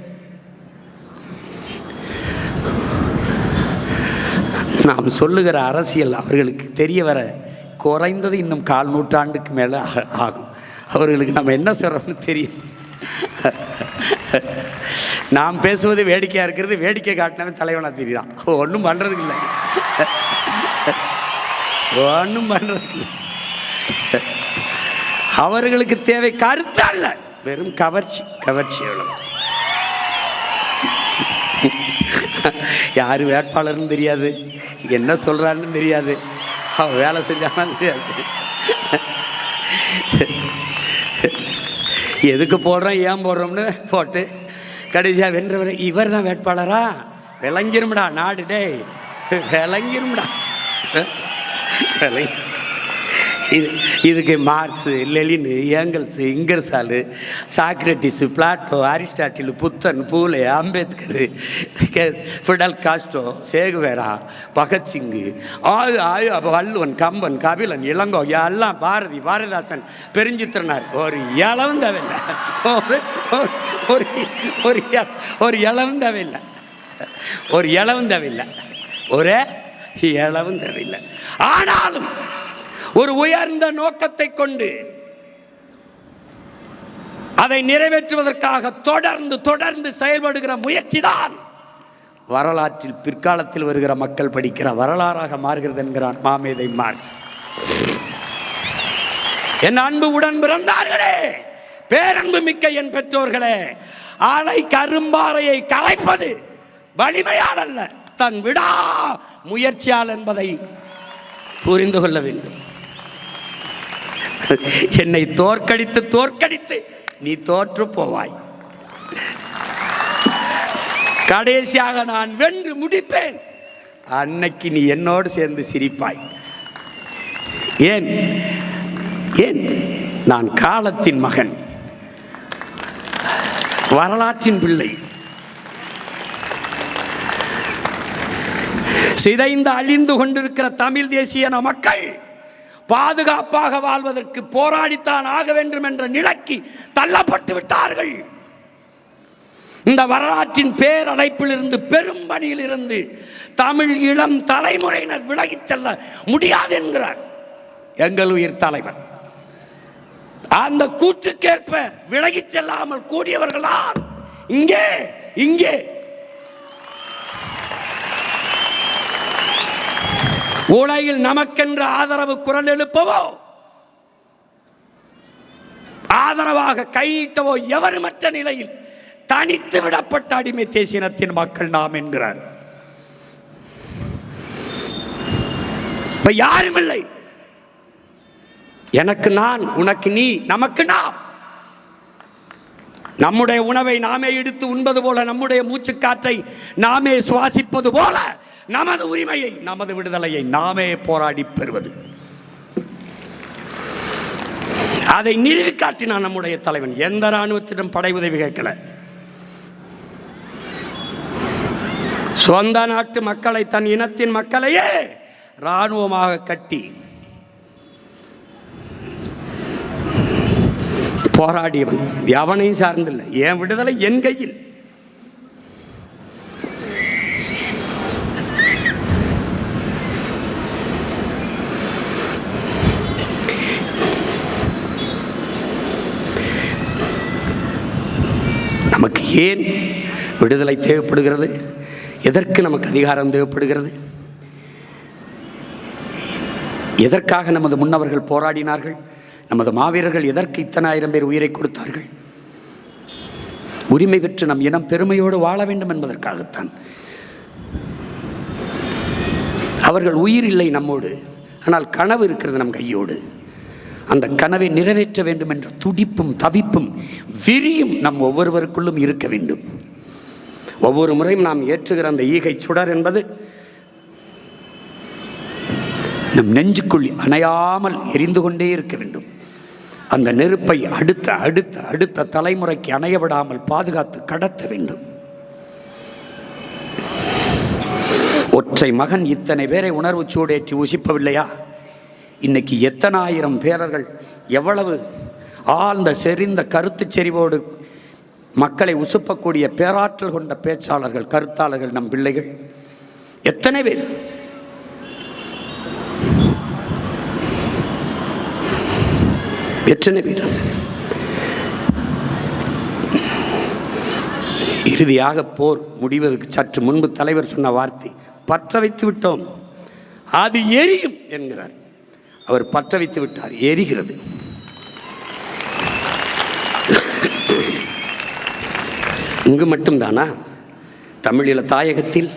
நாம் சொல்லுகிற அரசியல் அவர்களுக்கு தெரிய வர குறைந்தது இன்னும் 4 நூற்றாண்டுக்கு மேலே ஆகும். அவர்களுக்கு நம்ம என்ன சொல்கிறோம்னு தெரியும். நாம் பேசுவது வேடிக்கையாக இருக்கிறது, வேடிக்கை காட்டினவன் தலைவனாக தெரியுதான். ஒன்றும் பண்ணுறதுக்கு இல்லை, ஒன்றும் பண்ணுறதுக்கு இல்லை. அவர்களுக்கு தேவை கருத்து அல்ல, வெறும் கவர்ச்சி. கவர்ச்சி எவ்வளவு? யார் வேட்பாளர்னு தெரியாது, என்ன சொல்கிறான்னு தெரியாது, அவன் வேலை செஞ்சாலும் தெரியாது, எதுக்கு போடுறோம் ஏன் போடுறோம்னு போட்டு கடைசியாக வென்றவர் இவர் தான் வேட்பாளரா? விளங்கிரும்டா நாடு, டே விளங்கிரும்டா. இதுக்கு marks, Lenin, Engels, இங்கர்சாலு, Socrates, Plato, Aristotle, புத்தன், பூலே, அம்பேத்கர், ஃபிடல் காஸ்ட்ரோ, சேகுவேரா, பகத்சிங்கு, வள்ளுவன், கம்பன், கபிலன், இளங்கோ, எல்லாம் பாரதி, பாரதிதாசன், பெருஞ்சித்திரனார். ஒரு இளவும் தேவையில்லை, ஒரு இளவும் தேவையில்லை, ஒரு இளவும் தேவையில்லை, ஒரே இளவும் தேவையில்லை. ஆனாலும் ஒரு உயர்ந்த நோக்கத்தை கொண்டு அதை நிறைவேற்றுவதற்காக தொடர்ந்து தொடர்ந்து செயல்படுகிற முயற்சி தான் வரலாற்றில் பிற்காலத்தில் வருகிற மக்கள் படிக்கிற வரலாறாக மாறுகிறது என்கிறான் மாமேதை மார்க்ஸ். என் அன்பு உடன் பிறந்தார்களே, பேரன்பு மிக்க என் பெற்றோர்களே, அலை கரும்பாறையை கலைப்பது வலிமையால் அல்ல, தன் விடா முயற்சியால் என்பதை புரிந்து கொள்ள வேண்டும். என்னை தோற்கடித்து தோற்கடித்து நீ தோற்று போவாய், கடைசியாக நான் வென்று முடிப்பேன், அன்னைக்கு நீ என்னோடு சேர்ந்து சிரிப்பாய். ஏன் ஏன் நான் காலத்தின் மகன், வரலாற்றின் பிள்ளை. சிதைந்து அழிந்து கொண்டிருக்கிற தமிழ் தேசிய மக்கள் பாதுகாப்பாக வாழ்வதற்கு போராடித்தான் ஆக வேண்டும் என்ற நிலைக்கு தள்ளப்பட்டு விட்டார்கள். இந்த வரலாற்றின் பேரடைப்பிலிருந்து, பெரும் பணியிலிருந்து தமிழ் இளம் தலைமுறையினர் விலகிச் செல்ல முடியாது என்கிறார் எங்கள் உயிர் தலைவர். அந்த கூற்றுக்கேற்ப விலகிச் செல்லாமல் கூடியவர்களால் இங்கே இங்கே உலகில் நமக்கென்ற ஆதரவு குரல் எழுப்பவோ ஆதரவாக கையிட்டவோ எவருமற்ற நிலையில் தனித்து விடப்பட்ட அடிமை தேசியத்தின் மக்கள் நாம் என்கிறார். யாரும் இல்லை, எனக்கு நான், உனக்கு நீ, நமக்கு நாம். நம்முடைய உணவை நாமே எடுத்து உண்பது போல, நம்முடைய மூச்சுக்காற்றை நாமே சுவாசிப்பது போல, நமது உரிமையை, நமது விடுதலையை நாமே போராடி பெறுவது. அதை நிறுவி காட்டினான் நம்முடைய தலைவன். எந்த இராணுவத்திடம் படை உதவி கேட்கல. சொந்த நாட்டு மக்களை, தன் இனத்தின் மக்களையே இராணுவமாக கட்டி போராடியவன். எவனையும் சார்ந்தில்லை. என் விடுதலை என் கையில். நமக்கு ஏன் விடுதலை தேவைப்படுகிறது? எதற்கு நமக்கு அதிகாரம் தேவைப்படுகிறது? எதற்காக நமது முன்னவர்கள் போராடினார்கள்? நமது மாவீரர்கள் எதற்கு இத்தனை ஆயிரம் பேர் உயிரை கொடுத்தார்கள்? உரிமை பெற்று நம் இனம் பெருமையோடு வாழ வேண்டும் என்பதற்காகத்தான். அவர்கள் உயிர் இல்லை நம்மோடு, ஆனால் கனவு இருக்கிறது நம் கையோடு. அந்த கனவை நிறைவேற்ற வேண்டும் என்ற துடிப்பும் தவிப்பும் விரியும் நம் ஒவ்வொருவருக்குள்ளும் இருக்க வேண்டும். ஒவ்வொரு முறையும் நாம் ஏற்றுகிற அந்த ஈகை சுடர் என்பது நம் நெஞ்சுக்குள் அணையாமல் எரிந்து கொண்டே இருக்க வேண்டும். அந்த நெருப்பை அடுத்த அடுத்த அடுத்த தலைமுறைக்கு அணைய விடாமல் பாதுகாத்து கடத்த வேண்டும். ஒற்றை மகன் இத்தனை பேரை உணர்வு சூடேற்றி உசிப்பவில்லையா? இன்னைக்கு எத்தனை ஆயிரம் பேரர்கள், எவ்வளவு ஆழ்ந்த செறிந்த கருத்து செறிவோடு மக்களை உசுப்பக்கூடிய பேராற்றல் கொண்ட பேச்சாளர்கள், கருத்தாளர்கள் நம் பிள்ளைகள் எத்தனை பேர். எத்தனை பேர். இறுதியாக போர் முடிவதற்கு சற்று முன்பு தலைவர் சொன்ன வார்த்தை, பற்ற வைத்து விட்டோம், அது எரியும் என்கிறார். அவர் பற்ற வைத்து விட்டார், எரிகிறது. இங்கு மட்டும்தானா? தமிழீழ தாயகத்தில்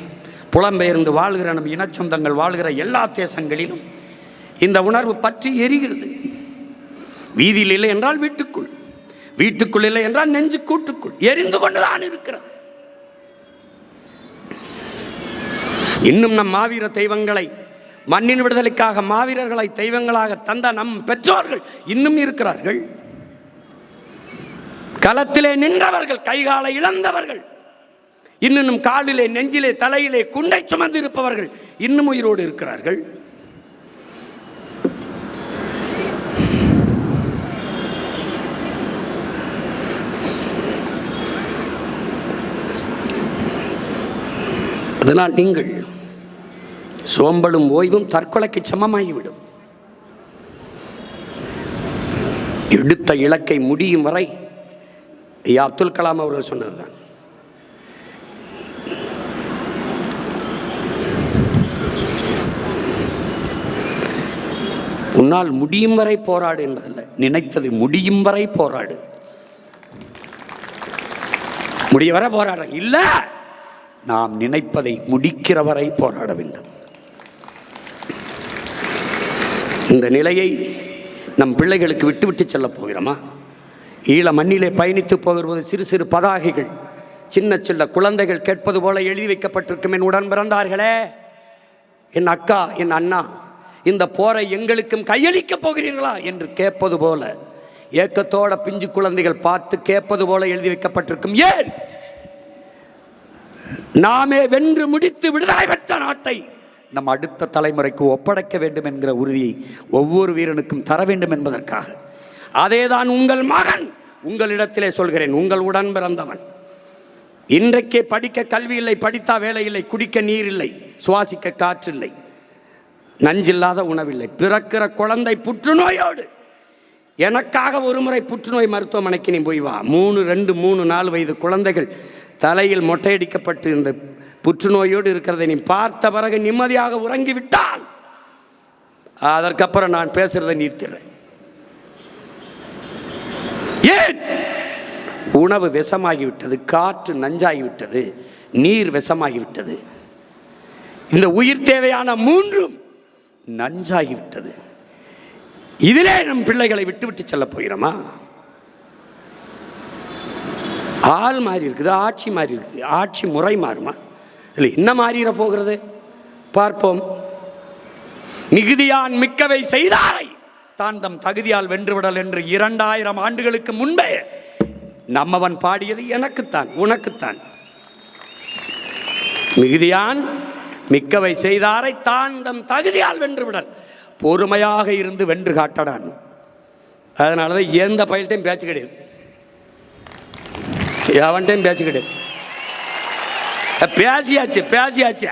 புலம்பெயர்ந்து வாழ்கிற நம் இனச்சொந்தங்கள் வாழ்கிற எல்லா தேசங்களிலும் இந்த உணர்வு பற்றி எரிகிறது. வீதியில் இல்லை என்றால் வீட்டுக்குள், வீட்டுக்குள் இல்லை என்றால் நெஞ்சு கூட்டுக்குள் எரிந்து கொண்டுதான் இருக்கிறது. இன்னும் நம் மாவீர தெய்வங்களை, மண்ணின் விடுதலைக்காக மாவீரர்களை தெய்வங்களாக தந்த நம் பெற்றோர்கள் இன்னும் இருக்கிறார்கள். களத்திலே நின்றவர்கள், கைகாலை இழந்தவர்கள், இன்னும் காலிலே நெஞ்சிலே தலையிலே குண்டை சுமந்து இருப்பவர்கள் இன்னும் உயிரோடு இருக்கிறார்கள். அதனால் நீங்கள் சோம்பலும் ஓய்வும் தற்கொலைக்கு சமமாகிவிடும். எடுத்த இலக்கை முடியும் வரை, ஐயா அப்துல் கலாம் அவர்கள் சொன்னதுதான், உன்னால் முடியும் வரை போராடு என்பதல்ல, நினைத்தது முடியும் வரை போராடு. முடிய வரை போராட இல்ல, நாம் நினைப்பதை முடிக்கிற வரை போராட வேண்டும். இந்த நிலையை நம் பிள்ளைகளுக்கு விட்டுவிட்டு செல்ல போகிறோமா? ஈழ மண்ணிலே பயணித்து போகிறபோது சிறு சிறு பதாகைகள், சின்ன சின்ன குழந்தைகள் கேட்பது போல எழுதி வைக்கப்பட்டிருக்கும், என் உடன் பிறந்தார்களே, என் அக்கா, என் அண்ணா, இந்த போரை எங்களுக்கும் கையளிக்கப் போகிறீர்களா என்று கேட்பது போல, ஏக்கத்தோட பிஞ்சு குழந்தைகள் பார்த்து கேட்பது போல எழுதி வைக்கப்பட்டிருக்கும். ஏன்? நாமே வென்று முடித்து விடுதலை பெற்ற நாட்டை நம் அடுத்த தலைமுறைக்கு ஒப்படைக்க வேண்டும் என்கிற உறுதியை ஒவ்வொரு வீரனுக்கும் தர வேண்டும் என்பதற்காக. அதேதான் உங்கள் மகன் உங்களிடத்திலே சொல்கிறேன், உங்கள் உடன் பிறந்தவன். இன்றைக்கே படிக்க கல்வி இல்லை, படித்தா வேலை இல்லை, குடிக்க நீர் இல்லை, சுவாசிக்க காற்று இல்லை, நஞ்சில்லாத உணவில்லை, பிறக்கிற குழந்தை புற்றுநோயோடு. எனக்காக ஒரு முறை புற்றுநோய் மருத்துவமனைக்கு நீ போய் வா. 3, 4 வயது குழந்தைகள் தலையில் மொட்டையடிக்கப்பட்டு இந்த புற்றுநோயோடு இருக்கிறதை நீ பார்த்த பிறகு நிம்மதியாக உறங்கிவிட்டால் அதற்கப்புறம் நான் பேசுறதை நிறுத்திடுறேன். ஏன்? உணவு விஷமாகிவிட்டது, காற்று நஞ்சாகிவிட்டது, நீர் விஷமாகிவிட்டது, இந்த உயிர் தேவையான 3ம் நஞ்சாகிவிட்டது. இதிலே நம் பிள்ளைகளை விட்டு செல்ல போகிறோமா? ஆள் மாறி இருக்குது, ஆட்சி மாறி இருக்குது, ஆட்சி முறை மாறுமா? இல்லை, என்ன மாறிட போகிறது பார்ப்போம். மிகுதியான் மிக்கவை செய்தாரை தான் தம் தகுதியால் வென்றுவிடல் என்று 2000 ஆண்டுகளுக்கு முன்பே நம்மவன் பாடியது எனக்குத்தான், உனக்குத்தான். மிகுதியான் மிக்கவை செய்தாரை தான் தம் தகுதியால் வென்றுவிடல், பொறுமையாக இருந்து வென்று காட்டடான். அதனாலதான் எந்த பயில்ட்டையும் பேச்சு கிடையாது, எவன்டையும் பேச்சு கிடையாது. பேசியாச்சு,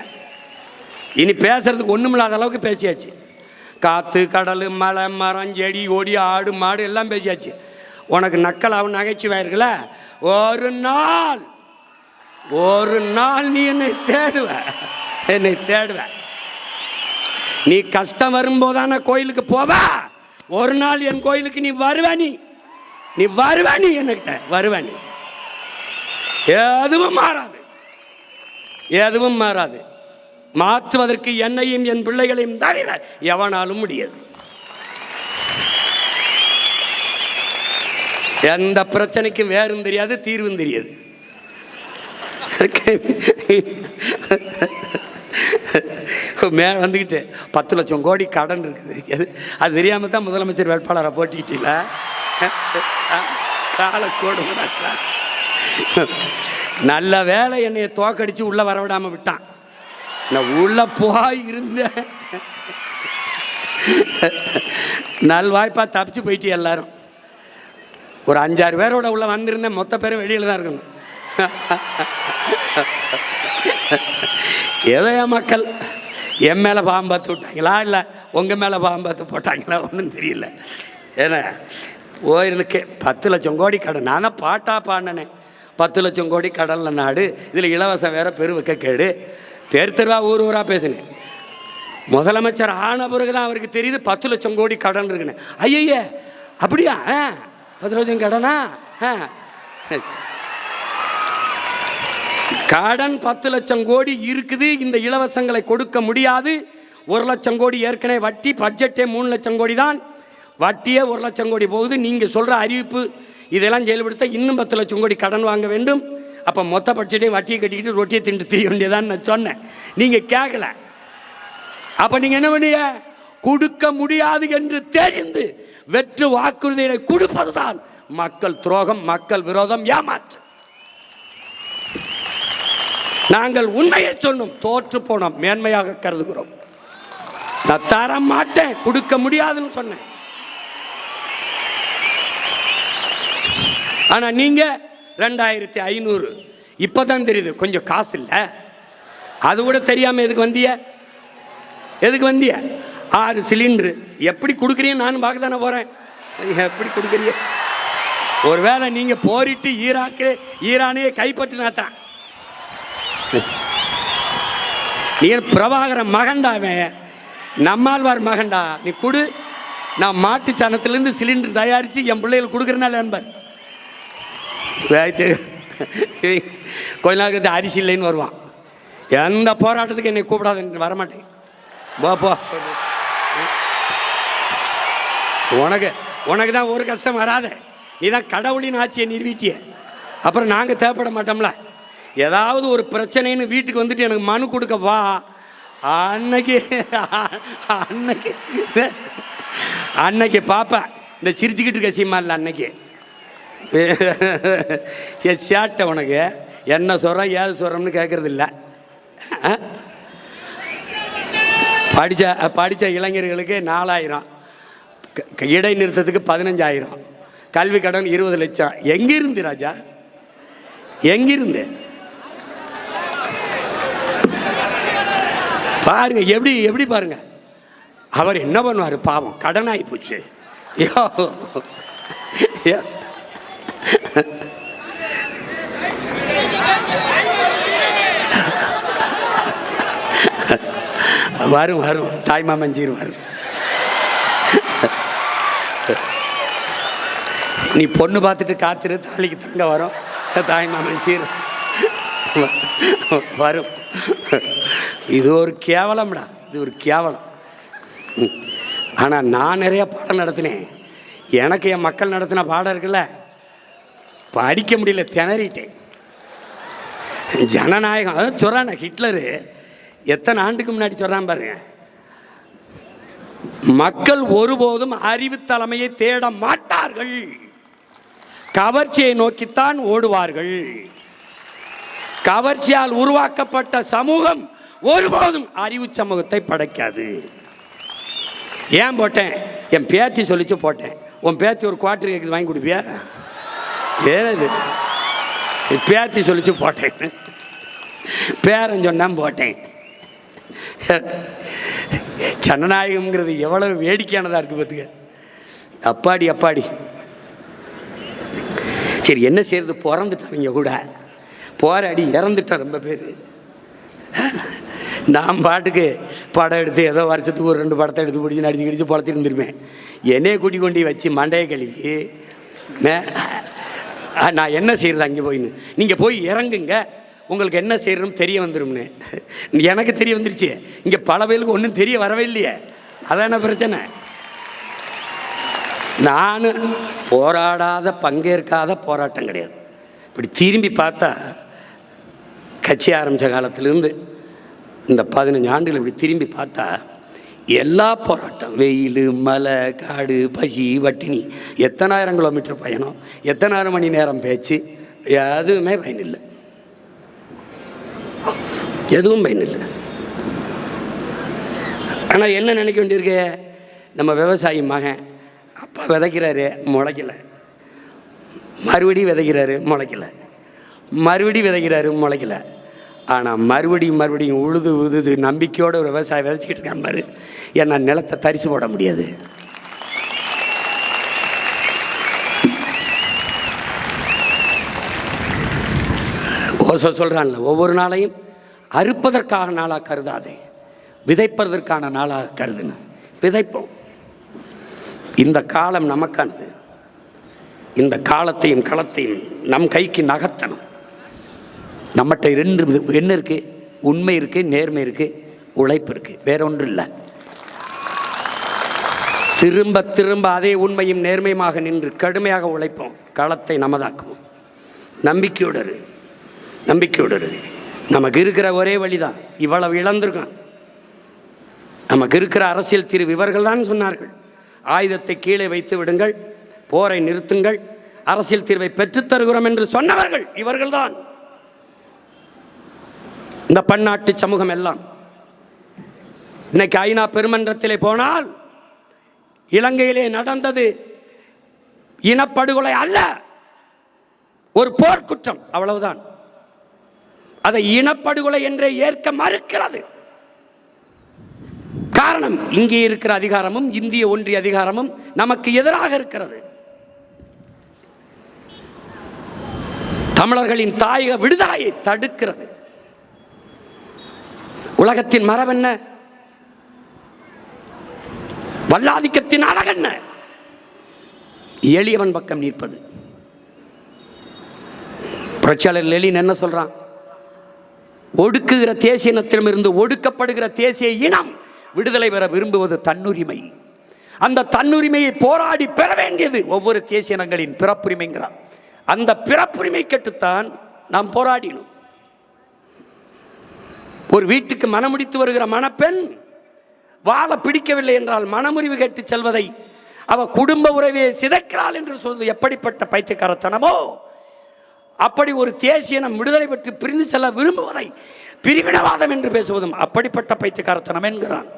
இனி பேசுறதுக்கு ஒண்ணுமில்லாத அளவுக்கு பேசியாச்சு. காத்து, கடல், மலை, மரம், செடி, கொடி, ஆடு, மாடு எல்லாம் பேசியாச்சு. உனக்கு நக்கலாவும் நகைச்சுவாயிருக்கல, ஒரு நாள் நீ என்னை தேடுவ. நீ கஷ்டம் வரும்போதான கோயிலுக்கு போவ. ஒரு நாள் என் கோயிலுக்கு நீ வருவானி, நீ வருவானி, என்கிட்ட வருவானி. எதுவும் மாறாது, எதுவும் மாறாது. மாற்றுவதற்கு என்னையும் என் பிள்ளைகளையும் தவிர எவனாலும் முடியாது. எந்த பிரச்சனைக்கும் வேறும் தெரியாது, தீர்வும் தெரியாது. மேலே வந்துக்கிட்டு 10 லட்சம் கோடி கடன் இருக்குது. அது தெரியாமல் தான் முதலமைச்சர் வேட்பாளரை போட்டிக்கிட்டீங்கள. காலக்கோடு நல்ல வேலை என்னைய தோக்கடிச்சு உள்ளே வரவிடாமல் விட்டான். நான் உள்ளே போய் இருந்தேன், நல்வாய்ப்பாக தப்பிச்சு போயிட்டு எல்லாரும். ஒரு 5-6 பேரோட உள்ள வந்திருந்தேன், மொத்த பேரும் வெளியில் தான் இருக்கணும். ஏதோ என் மக்கள் என் மேலே பாம்பாத்து விட்டாங்களா இல்லை உங்கள் மேலே பாம்பாத்து போட்டாங்களா ஒன்றும் தெரியல. ஏன்னா போயிருந்துக்கு 10 லட்சம் கோடி கடன். நானும் பாட்டா பாடினேன், 10 லட்சம் கோடி கடனில் நாடு, இதில் இலவசம் வேற பெருவிக்க கேடு. தெருவா ஊர் ஊராக பேசினேன். முதலமைச்சர் ஆன பிறகு தான் அவருக்கு தெரியுது 10 லட்சம் கோடி கடன் இருக்குன்னு. ஐய அப்படியா, 10 லட்சம் கடனா? கடன் 10 லட்சம் கோடி இருக்குது. இந்த இலவசங்களை கொடுக்க முடியாது. 1 லட்சம் கோடி ஏற்கனவே வட்டி. பட்ஜெட்டே 3 லட்சம் கோடி தான். வட்டியே 1 லட்சம் கோடி போகுது. நீங்கள் சொல்கிற அறிவிப்பு இதெல்லாம் செயல்படுத்த இன்னும் 10 லட்சம் கோடி கடன் வாங்க வேண்டும். அப்போ மொத்த பட்ஜெட்டையும் வட்டியை கட்டிக்கிட்டு ரொட்டியை திண்டு திரிய வேண்டியதான்னு நான் சொன்னேன். நீங்கள் கேட்கல. அப்போ நீங்கள் என்ன பண்ணீங்க? கொடுக்க முடியாது என்று தெரிந்து வெற்று வாக்குறுதிகளை கொடுப்பதுதான் மக்கள் துரோகம், மக்கள் விரோதம், ஏமாற்று. நாங்கள் உண்மையை சொன்னோம், தோற்று போனோம், மேன்மையாக கருதுகிறோம். நான் தர மாட்டேன், கொடுக்க முடியாதுன்னு சொன்னேன். ஆனா நீங்க 2500 இப்பதான் தெரியுது கொஞ்சம் காசு இல்லை. அது கூட தெரியாம எதுக்கு வந்திய? எதுக்கு வந்திய? 6 சிலிண்டரு எப்படி கொடுக்குறீங்க? நானும் பார்க்க தானே போறேன். எப்படி கொடுக்குறீங்க? ஒருவேளை நீங்க போரிட்டு ஈரானையே கைப்பற்றினாத்தான். நீ பிரபாகரன் மகண்டாவே, நம்மாழ்வார் மகண்டா, நீ கொடு. நான் மாட்டு சாணத்திலேருந்து சிலிண்டர் தயாரித்து என் பிள்ளைகள் கொடுக்குறனால என்பார். கொஞ்ச நாளுக்கு அரிசி இல்லைன்னு வருவான். எந்த போராட்டத்துக்கு என்னை கூப்பிடாத, வரமாட்டேன். போ, உனக்கு தான் ஒரு கஷ்டம் வராத. நீ தான் கடவுளின் ஆட்சியை நிறுவிட்டிய. அப்புறம் நாங்கள் தேவைப்பட மாட்டோம்ல. ஏதாவது ஒரு பிரச்சனைன்னு வீட்டுக்கு வந்துட்டு எனக்கு மனு கொடுக்க வா. அன்னைக்கு பாப்பா இந்த சிரிச்சுக்கிட்டு இருக்க சீமா இல்லை. அன்னைக்கு சேட்டை உனக்கு என்ன சொல்கிறோம் ஏது சொல்கிறோம்னு கேட்கறது இல்லை. படித்த இளைஞர்களுக்கு 4000, இடைநிறுத்தத்துக்கு 15,000, கல்வி கடன் 20 லட்சம். எங்கிருந்து ராஜா? எங்கிருந்து? பாருங்க, எப்படி பாருங்க. அவர் என்ன பண்ணுவார் பாவம், கடன் ஆகி போச்சு. வரும் தாய்மாமன் வரும். நீ பொண்ணு பார்த்துட்டு காத்துரு, தாலிக்கு தங்க வரும். தாய்மாமன் சீர் வரும். இது ஒரு கேவலம்டா, இது ஒரு கேவலம். ஆனால் நான் நிறைய பாடம் நடத்தினேன். எனக்கு என் மக்கள் நடத்தின பாடம் இருக்குல்ல, படிக்க முடியல, திணறிட்டேன். ஜனநாயகம் அதான் சொல்கிறான். ஹிட்லரு எத்தனை ஆண்டுக்கு முன்னாடி சொல்கிறான் பாருங்க. மக்கள் ஒருபோதும் அறிவு தலைமையை தேட மாட்டார்கள், கவர்ச்சியை நோக்கித்தான் ஓடுவார்கள். கவர்ச்சியால் உருவாக்கப்பட்ட சமூகம் ஒருபோதும் அறிவு சமூகத்தை படைக்காது. ஏன் போட்டேன்? என் பேத்தி சொல்லிச்சு போட்டேன். உன் பேத்தி ஒரு குவார்டர் கேக்குது, வாங்கி கொடுப்பியா? ஏது பேத்தி சொல்லிச்சு போட்டேன். பேரன் சொன்னான் போட்டேன். ஜனநாயகம்ங்கிறது எவ்வளவு வேடிக்கையானதா இருக்கு பார்த்துக்க. அப்பாடி. சரி, என்ன செய்யறது? பிறந்துட்டாங்க கூட, போராடி இறந்துட்டான் ரொம்ப பேர். நான் பாட்டுக்கு படம் எடுத்து ஏதோ வருஷத்துக்கு ஒரு 2 படத்தை எடுத்து பிடிச்சி நடிச்சு கிடிச்சு பொழச்சிட்டு இருந்திருப்பேன். என்னையே கூட்டி கொண்டு வச்சு மண்டையை கழுவி நான் என்ன செய்கிறது அங்கே போயின்னு, நீங்கள் போய் இறங்குங்க, உங்களுக்கு என்ன செய்யணும்னு தெரிய வந்துடும்னு. எனக்கு தெரிய வந்துருச்சு, இங்கே பல பேருக்கு ஒன்றும் தெரிய வரவே இல்லையே. அதான பிரச்சனை. நான் போராடாத பங்கேற்காத போராட்டம் கிடையாது. இப்படி திரும்பி பார்த்தா கட்சி ஆரம்பித்த காலத்திலேருந்து இந்த 15 ஆண்டுகள் இப்படி திரும்பி பார்த்தா எல்லா போராட்டம், வெயில், மலை, காடு, பசி, வட்டினி, எத்தனாயிரம் கிலோமீட்டர் பயணம், எத்தனாயிரம் மணி நேரம் பேச்சு, எதுவுமே பயனில்லை. எதுவும் பயனில்லை. ஆனால் என்ன நினைக்க வேண்டியிருக்கு, நம்ம விவசாயி மகன் அப்பா விதைக்கிறாரு முளைக்கலை, மறுபடியும் விதைக்கிறாரு முளைக்கலை, மறுபடியும் விதைக்கிறாரு முளைக்கலை. ஆனால் மறுபடியும் உழுது நம்பிக்கையோடு ஒரு விவசாயம் விதைச்சிக்கிட்டு இருக்கான் பாரு. ஏன்னா நிலத்தை தரிசு போட முடியாது. ஓசோ சொல்கிறான்ல, ஒவ்வொரு நாளையும் அறுப்பதற்கான நாளாக கருதாதே, விதைப்பதற்கான நாளாக கருதுன்னு. விதைப்போம். இந்த காலம் நமக்கானது. இந்த காலத்தையும் களத்தையும் நம் கைக்கு நகர்த்தணும். நம்மகிட்ட 2 என்ன இருக்குது? உண்மை இருக்குது, நேர்மை இருக்குது, உழைப்பு இருக்குது. வேற ஒன்றும் இல்லை. திரும்ப திரும்ப அதே உண்மையும் நேர்மையுமாக நின்று கடுமையாக உழைப்போம். களத்தை நமதாக்குவோம். நம்பிக்கையோடு நமக்கு இருக்கிற ஒரே வழிதான். இவ்வளவு இழந்திருக்கான். நமக்கு இருக்கிற அரசியல் தீர்வு இவர்கள் தான் சொன்னார்கள். ஆயுதத்தை கீழே வைத்து விடுங்கள், போரை நிறுத்துங்கள், அரசியல் தீர்வை பெற்றுத்தருகிறோம் என்று சொன்னவர்கள் இவர்கள்தான். இந்த பன்னாட்டு சமூகம் எல்லாம் இன்னைக்கு ஐநா பெருமன்றத்திலே போனால் இலங்கையிலே நடந்தது இனப்படுகொலை அல்ல, ஒரு போர்க்குற்றம், அவ்வளவுதான். அதை இனப்படுகொலை என்றே ஏற்க மறுக்கிறது. காரணம், இங்கே இருக்கிற அதிகாரமும் இந்திய ஒன்றிய அதிகாரமும் நமக்கு எதிராக இருக்கிறது. தமிழர்களின் தாயக விடுதலையை தடுக்கிறது. உலகத்தின் மரபென்ன? வல்லாதிக்கத்தின் அழகென்ன? எளியவன் பக்கம் நிற்பது. புரட்சியாளர் லெனின் என்ன சொல்றான்? ஒடுக்குகிற தேசிய இனத்திடமிருந்து ஒடுக்கப்படுகிற தேசிய இனம் விடுதலை பெற விரும்புவது தன்னுரிமை. அந்த தன்னுரிமையை போராடி பெற வேண்டியது ஒவ்வொரு தேசிய இனங்களின் பிறப்புரிமைங்கிறான். அந்த பிறப்புரிமை கெட்டுத்தான் நாம் போராடினோம். ஒரு வீட்டுக்கு மனமுடித்து வருகிற மணப்பெண் வாழ பிடிக்கவில்லை என்றால் மனமுறிவு கேட்டு செல்வதை அவ குடும்ப உறவை சிதைக்கிறாள் என்று சொல்வது எப்படிப்பட்ட பைத்தியக்காரத்தனமோ, அப்படி ஒரு தேசிய இனம் விடுதலை பெற்று பிரிந்து செல்ல விரும்புவதை பிரிவினவாதம் என்று பேசுவதும் அப்படிப்பட்ட பைத்தியக்காரத்தனம் என்கிறான்.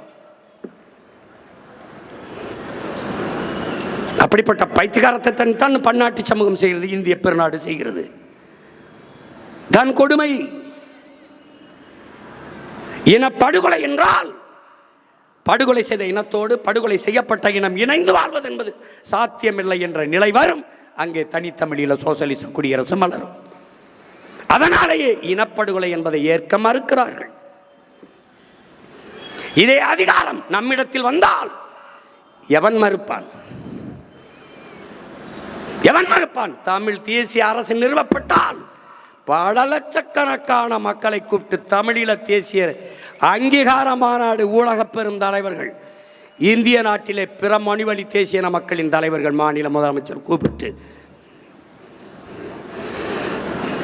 அப்படிப்பட்ட பைத்தியக்காரத்தை தான் பன்னாட்டு சமூகம் செய்கிறது, இந்திய பெருநாடு செய்கிறது. தான் கொடுமை. இனப்படுகொலை என்றால் படுகொலை செய்த இனத்தோடு படுகொலை செய்யப்பட்ட இனம் இணைந்து வாழ்வது என்பது சாத்தியமில்லை என்ற நிலை வரும். அங்கே தனித்தமிழில சோசலிச குடியரசு மலரும். அதனாலேயே இனப்படுகொலை என்பதை ஏற்க மறுக்கிறார்கள். இதே அதிகாரம் நம்மிடத்தில் வந்தால் எவன் மறுப்பான்? தமிழ் தேசிய அரசு நிறுவப்பட்டால் பல லட்சக்கணக்கான மக்களை கூப்பிட்டு தமிழீழ தேசிய அங்கீகார மாநாடு, ஊடக பெரும் தலைவர்கள், இந்திய நாட்டிலே பிற மொழிவழி தேசிய மக்களின் தலைவர்கள், மாநில முதலமைச்சர் கூப்பிட்டு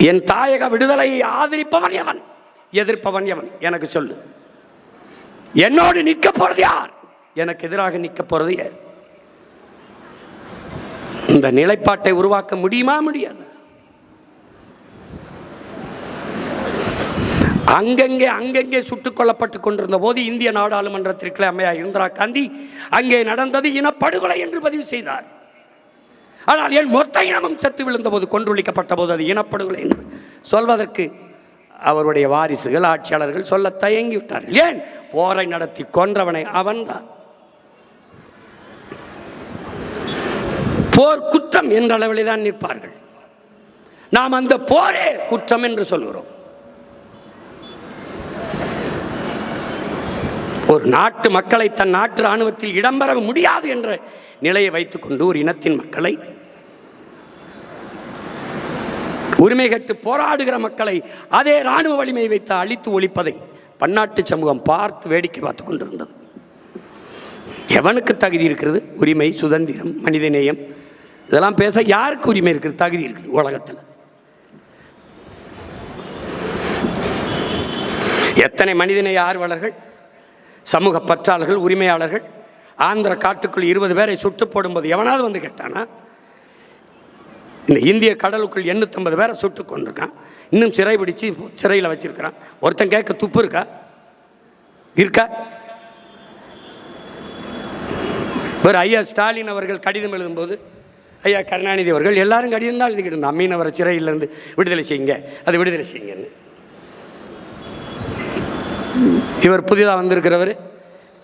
என் தாயக விடுதலையை ஆதரிப்பவன் எவன், எதிர்ப்பவன் எவன் எனக்கு சொல்லு. என்னோடு நிற்க போறது யார், எனக்கு எதிராக நிற்க போறது யார்? இந்த நிலைப்பாட்டை உருவாக்க முடியுமா? முடியாது. அங்கங்கே சுட்டுக் கொல்லப்பட்டுக் கொண்டிருந்த போது இந்திய நாடாளுமன்றத்திற்கு அம்மையார் இந்திரா காந்தி அங்கே நடந்தது இனப்படுகொலை என்று பதிவு செய்தார். ஆனால் என் மொத்த இனமும் செத்து விழுந்த போது, கொன்றொழிக்கப்பட்ட போது அது இனப்படுகொலை என்று சொல்வதற்கு அவருடைய வாரிசுகள், ஆட்சியாளர்கள் சொல்ல தயங்கிவிட்டார்கள். ஏன்? போரை நடத்தி கொன்றவனை அவன்தான். போர் குற்றம் என்ற அளவில் தான் நிற்பார்கள். நாம் அந்த போரே குற்றம் என்று சொல்கிறோம். ஒரு நாட்டு மக்களை தன் நாட்டு இராணுவத்தில் இடம்பெற முடியாது என்ற நிலையை வைத்துக்கொண்டு ஒரு இனத்தின் மக்களை, உரிமை கேட்டு போராடுகிற மக்களை அதே இராணுவ வலிமை வைத்து அழித்து ஒழிப்பதை பன்னாட்டு சமூகம் பார்த்து வேடிக்கை பார்த்து கொண்டிருந்தது. எவனுக்கு தகுதி இருக்கிறது? உரிமை, சுதந்திரம், மனிதநேயம் இதெல்லாம் பேச யாருக்கு உரிமை இருக்குது, தகுதி இருக்குது உலகத்தில்? எத்தனை மனிதநேய ஆர்வலர்கள், சமூக பற்றாளர்கள், உரிமையாளர்கள் ஆந்திர காட்டுக்குள் 20 பேரை சுட்டு போடும்போது எவனாவது வந்து கேட்டானா? இந்த இந்திய கடலுக்குள் 850 பேரை சுட்டு கொண்டிருக்கான், இன்னும் சிறை பிடிச்சு சிறையில் வச்சிருக்கிறான். ஒருத்தன் கேட்க துப்பு இருக்கா? இருக்கா? வேறு ஐயா ஸ்டாலின் அவர்கள் கடிதம் எழுதும்போது, ஐயா கருணாநிதி அவர்கள் எல்லாரும் கடிதம் தான் எழுதிக்கிட்டு இருந்தான், மீனவரை சிறையிலேருந்து விடுதலை செய்யுங்க, அது விடுதலை செய்யுங்கன்னு. இவர் புதிதாக வந்திருக்கிறவர்,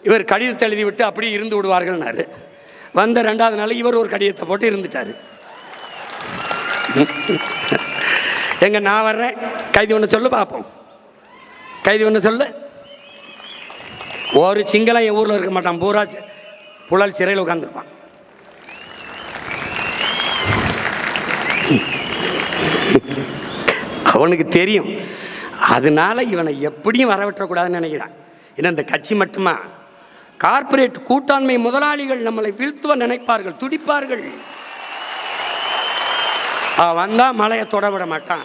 இவர் கடிதத்தை எழுதிவிட்டு அப்படியே இருந்து விடுவார்கள்னாரு. வந்த 2வது நாள் இவர் ஒரு கடிதத்தை போட்டு இருந்துட்டார். எங்க நான் வர்றேன், கைது ஒன்று சொல்லு பார்ப்போம், கைது ஒன்று சொல்லு. ஒரு சிங்களம் என் ஊரில் இருக்க மாட்டான், பூரா புழல் சிறையில் உட்காந்துருப்பான். அவனுக்கு தெரியும். அதனால இவனை எப்படியும் வரவிட்டக்கூடாதுன்னு நினைக்கிறான். ஏன்னா இந்த கட்சி மட்டுமா, கார்ப்பரேட் கூட்டாண்மை முதலாளிகள் நம்மளை வீழ்த்துவ நினைப்பார்கள், துடிப்பார்கள். வந்தால் மலையை தொடவிட மாட்டான்,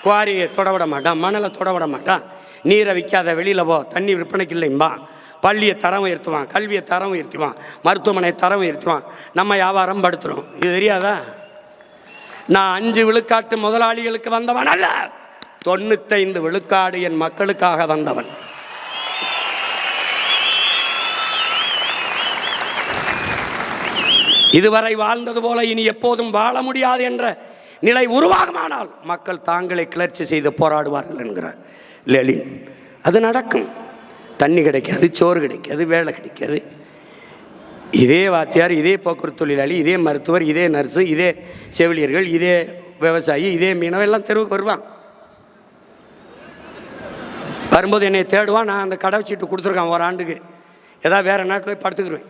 குவாரியை தொடவிட மாட்டான், மணலை தொடவிட மாட்டான், நீரை விற்காத வெளியில் போ, தண்ணி விற்பனைக்கு இல்லைம்பா, பள்ளியை தரம் உயர்த்துவான், கல்வியை தரம் உயர்த்துவான், மருத்துவமனையை தரம் உயர்த்துவான், நம்ம வியாபாரம் படுத்துகிறோம். இது தெரியாதா? நான் 5 விழுக்காட்டு முதலாளிகளுக்கு வந்தவன் அல்ல, 95 விழுக்காடு என் மக்களுக்காக வந்தவன். இதுவரை வாழ்ந்தது போல இனி எப்போதும் வாழ முடியாது என்ற நிலை உருவாகுமானால் மக்கள் தாங்களே கிளர்ச்சி செய்து போராடுவார்கள் என்கிறார் லெனின். அது நடக்கும். தண்ணி கிடைக்காது, சோறு கிடைக்காது, வேலை கிடைக்காது. இதே வாத்தியார், இதே போக்குவரத்து தொழிலாளி, இதே மருத்துவர், இதே நர்ஸு, இதே செவிலியர்கள், இதே விவசாயி, இதே மீனவ எல்லாம் தெருவுக்கு வருவான். வரும்போது என்னை தேடுவான். நான் அந்த கடை சீட்டு கொடுத்துருக்கான் ஒரு ஆண்டுக்கு, ஏதாவது வேறு நாட்டில் போய் படுத்துக்கிடுவேன்.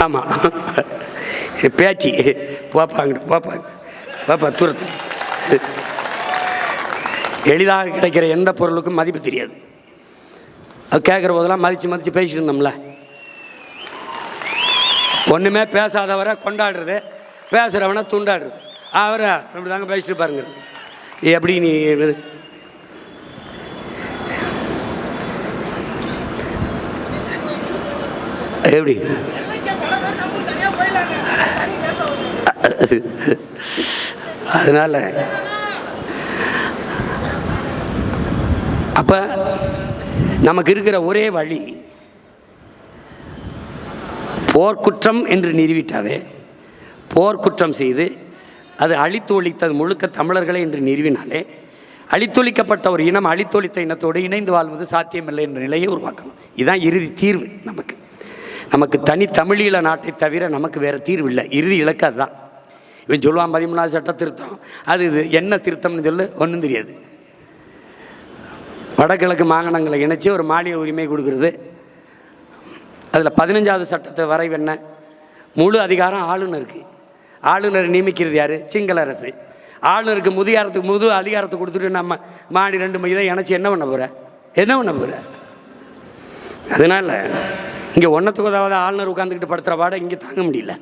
ஆமாம், பேட்டி போப்பாங்க, போப்பா தூரத்து. எளிதாக கிடைக்கிற எந்த பொருளுக்கும் மதிப்பு தெரியாது. அது கேட்குற போதெல்லாம் மதித்து பேசிட்டு இருந்தோம்ல. ஒன்றுமே பேசாதவரை கொண்டாடுறது, பேசுகிறவனை துண்டாடுறது. அவரை அப்படி தாங்க பேசிட்டு பாருங்க. எப்படி நீ எப்படி அதனால அப்போ நமக்கு இருக்கிற ஒரே வழி போர்க்குற்றம் என்று நிறுவிட்டாவே, போர்க்குற்றம் செய்து அது அழித்து ஒழித்தது முழுக்க தமிழர்களை என்று நிறுவினாலே, அழித்தொழிக்கப்பட்ட ஒரு இனம் அழித்தொழித்த இனத்தோடு இணைந்து வாழ்வது சாத்தியமில்லை என்ற நிலையை உருவாக்கணும். இதுதான் இறுதி தீர்வு. நமக்கு தனி தமிழீழ நாட்டை தவிர நமக்கு வேறு தீர்வு இல்லை. இறுதி இலக்கு அதுதான். இவன் சொல்லுவான் 13வது சட்ட திருத்தம், அது இது என்ன திருத்தம்னு சொல்லு, ஒன்றும் தெரியாது. வடகிழக்கு மாகாணங்களை இணைச்சி ஒரு மாநில உரிமை கொடுக்குறது. அதில் 15வது சட்டத்தை வரைவு என்ன? முழு அதிகாரம் ஆளுநருக்கு. ஆளுநர் நியமிக்கிறது யார்? சிங்கள அரசு. ஆளுநருக்கு முழு அதிகாரத்தை கொடுத்துட்டு நம்ம மாடி 2 இதை இணைச்சி என்ன பண்ண போகிற? அதனால் இங்கே ஒன்றத்துக்கு ஆளுநர் உட்காந்துக்கிட்டு படுத்துகிற பாட இங்கே தாங்க முடியல.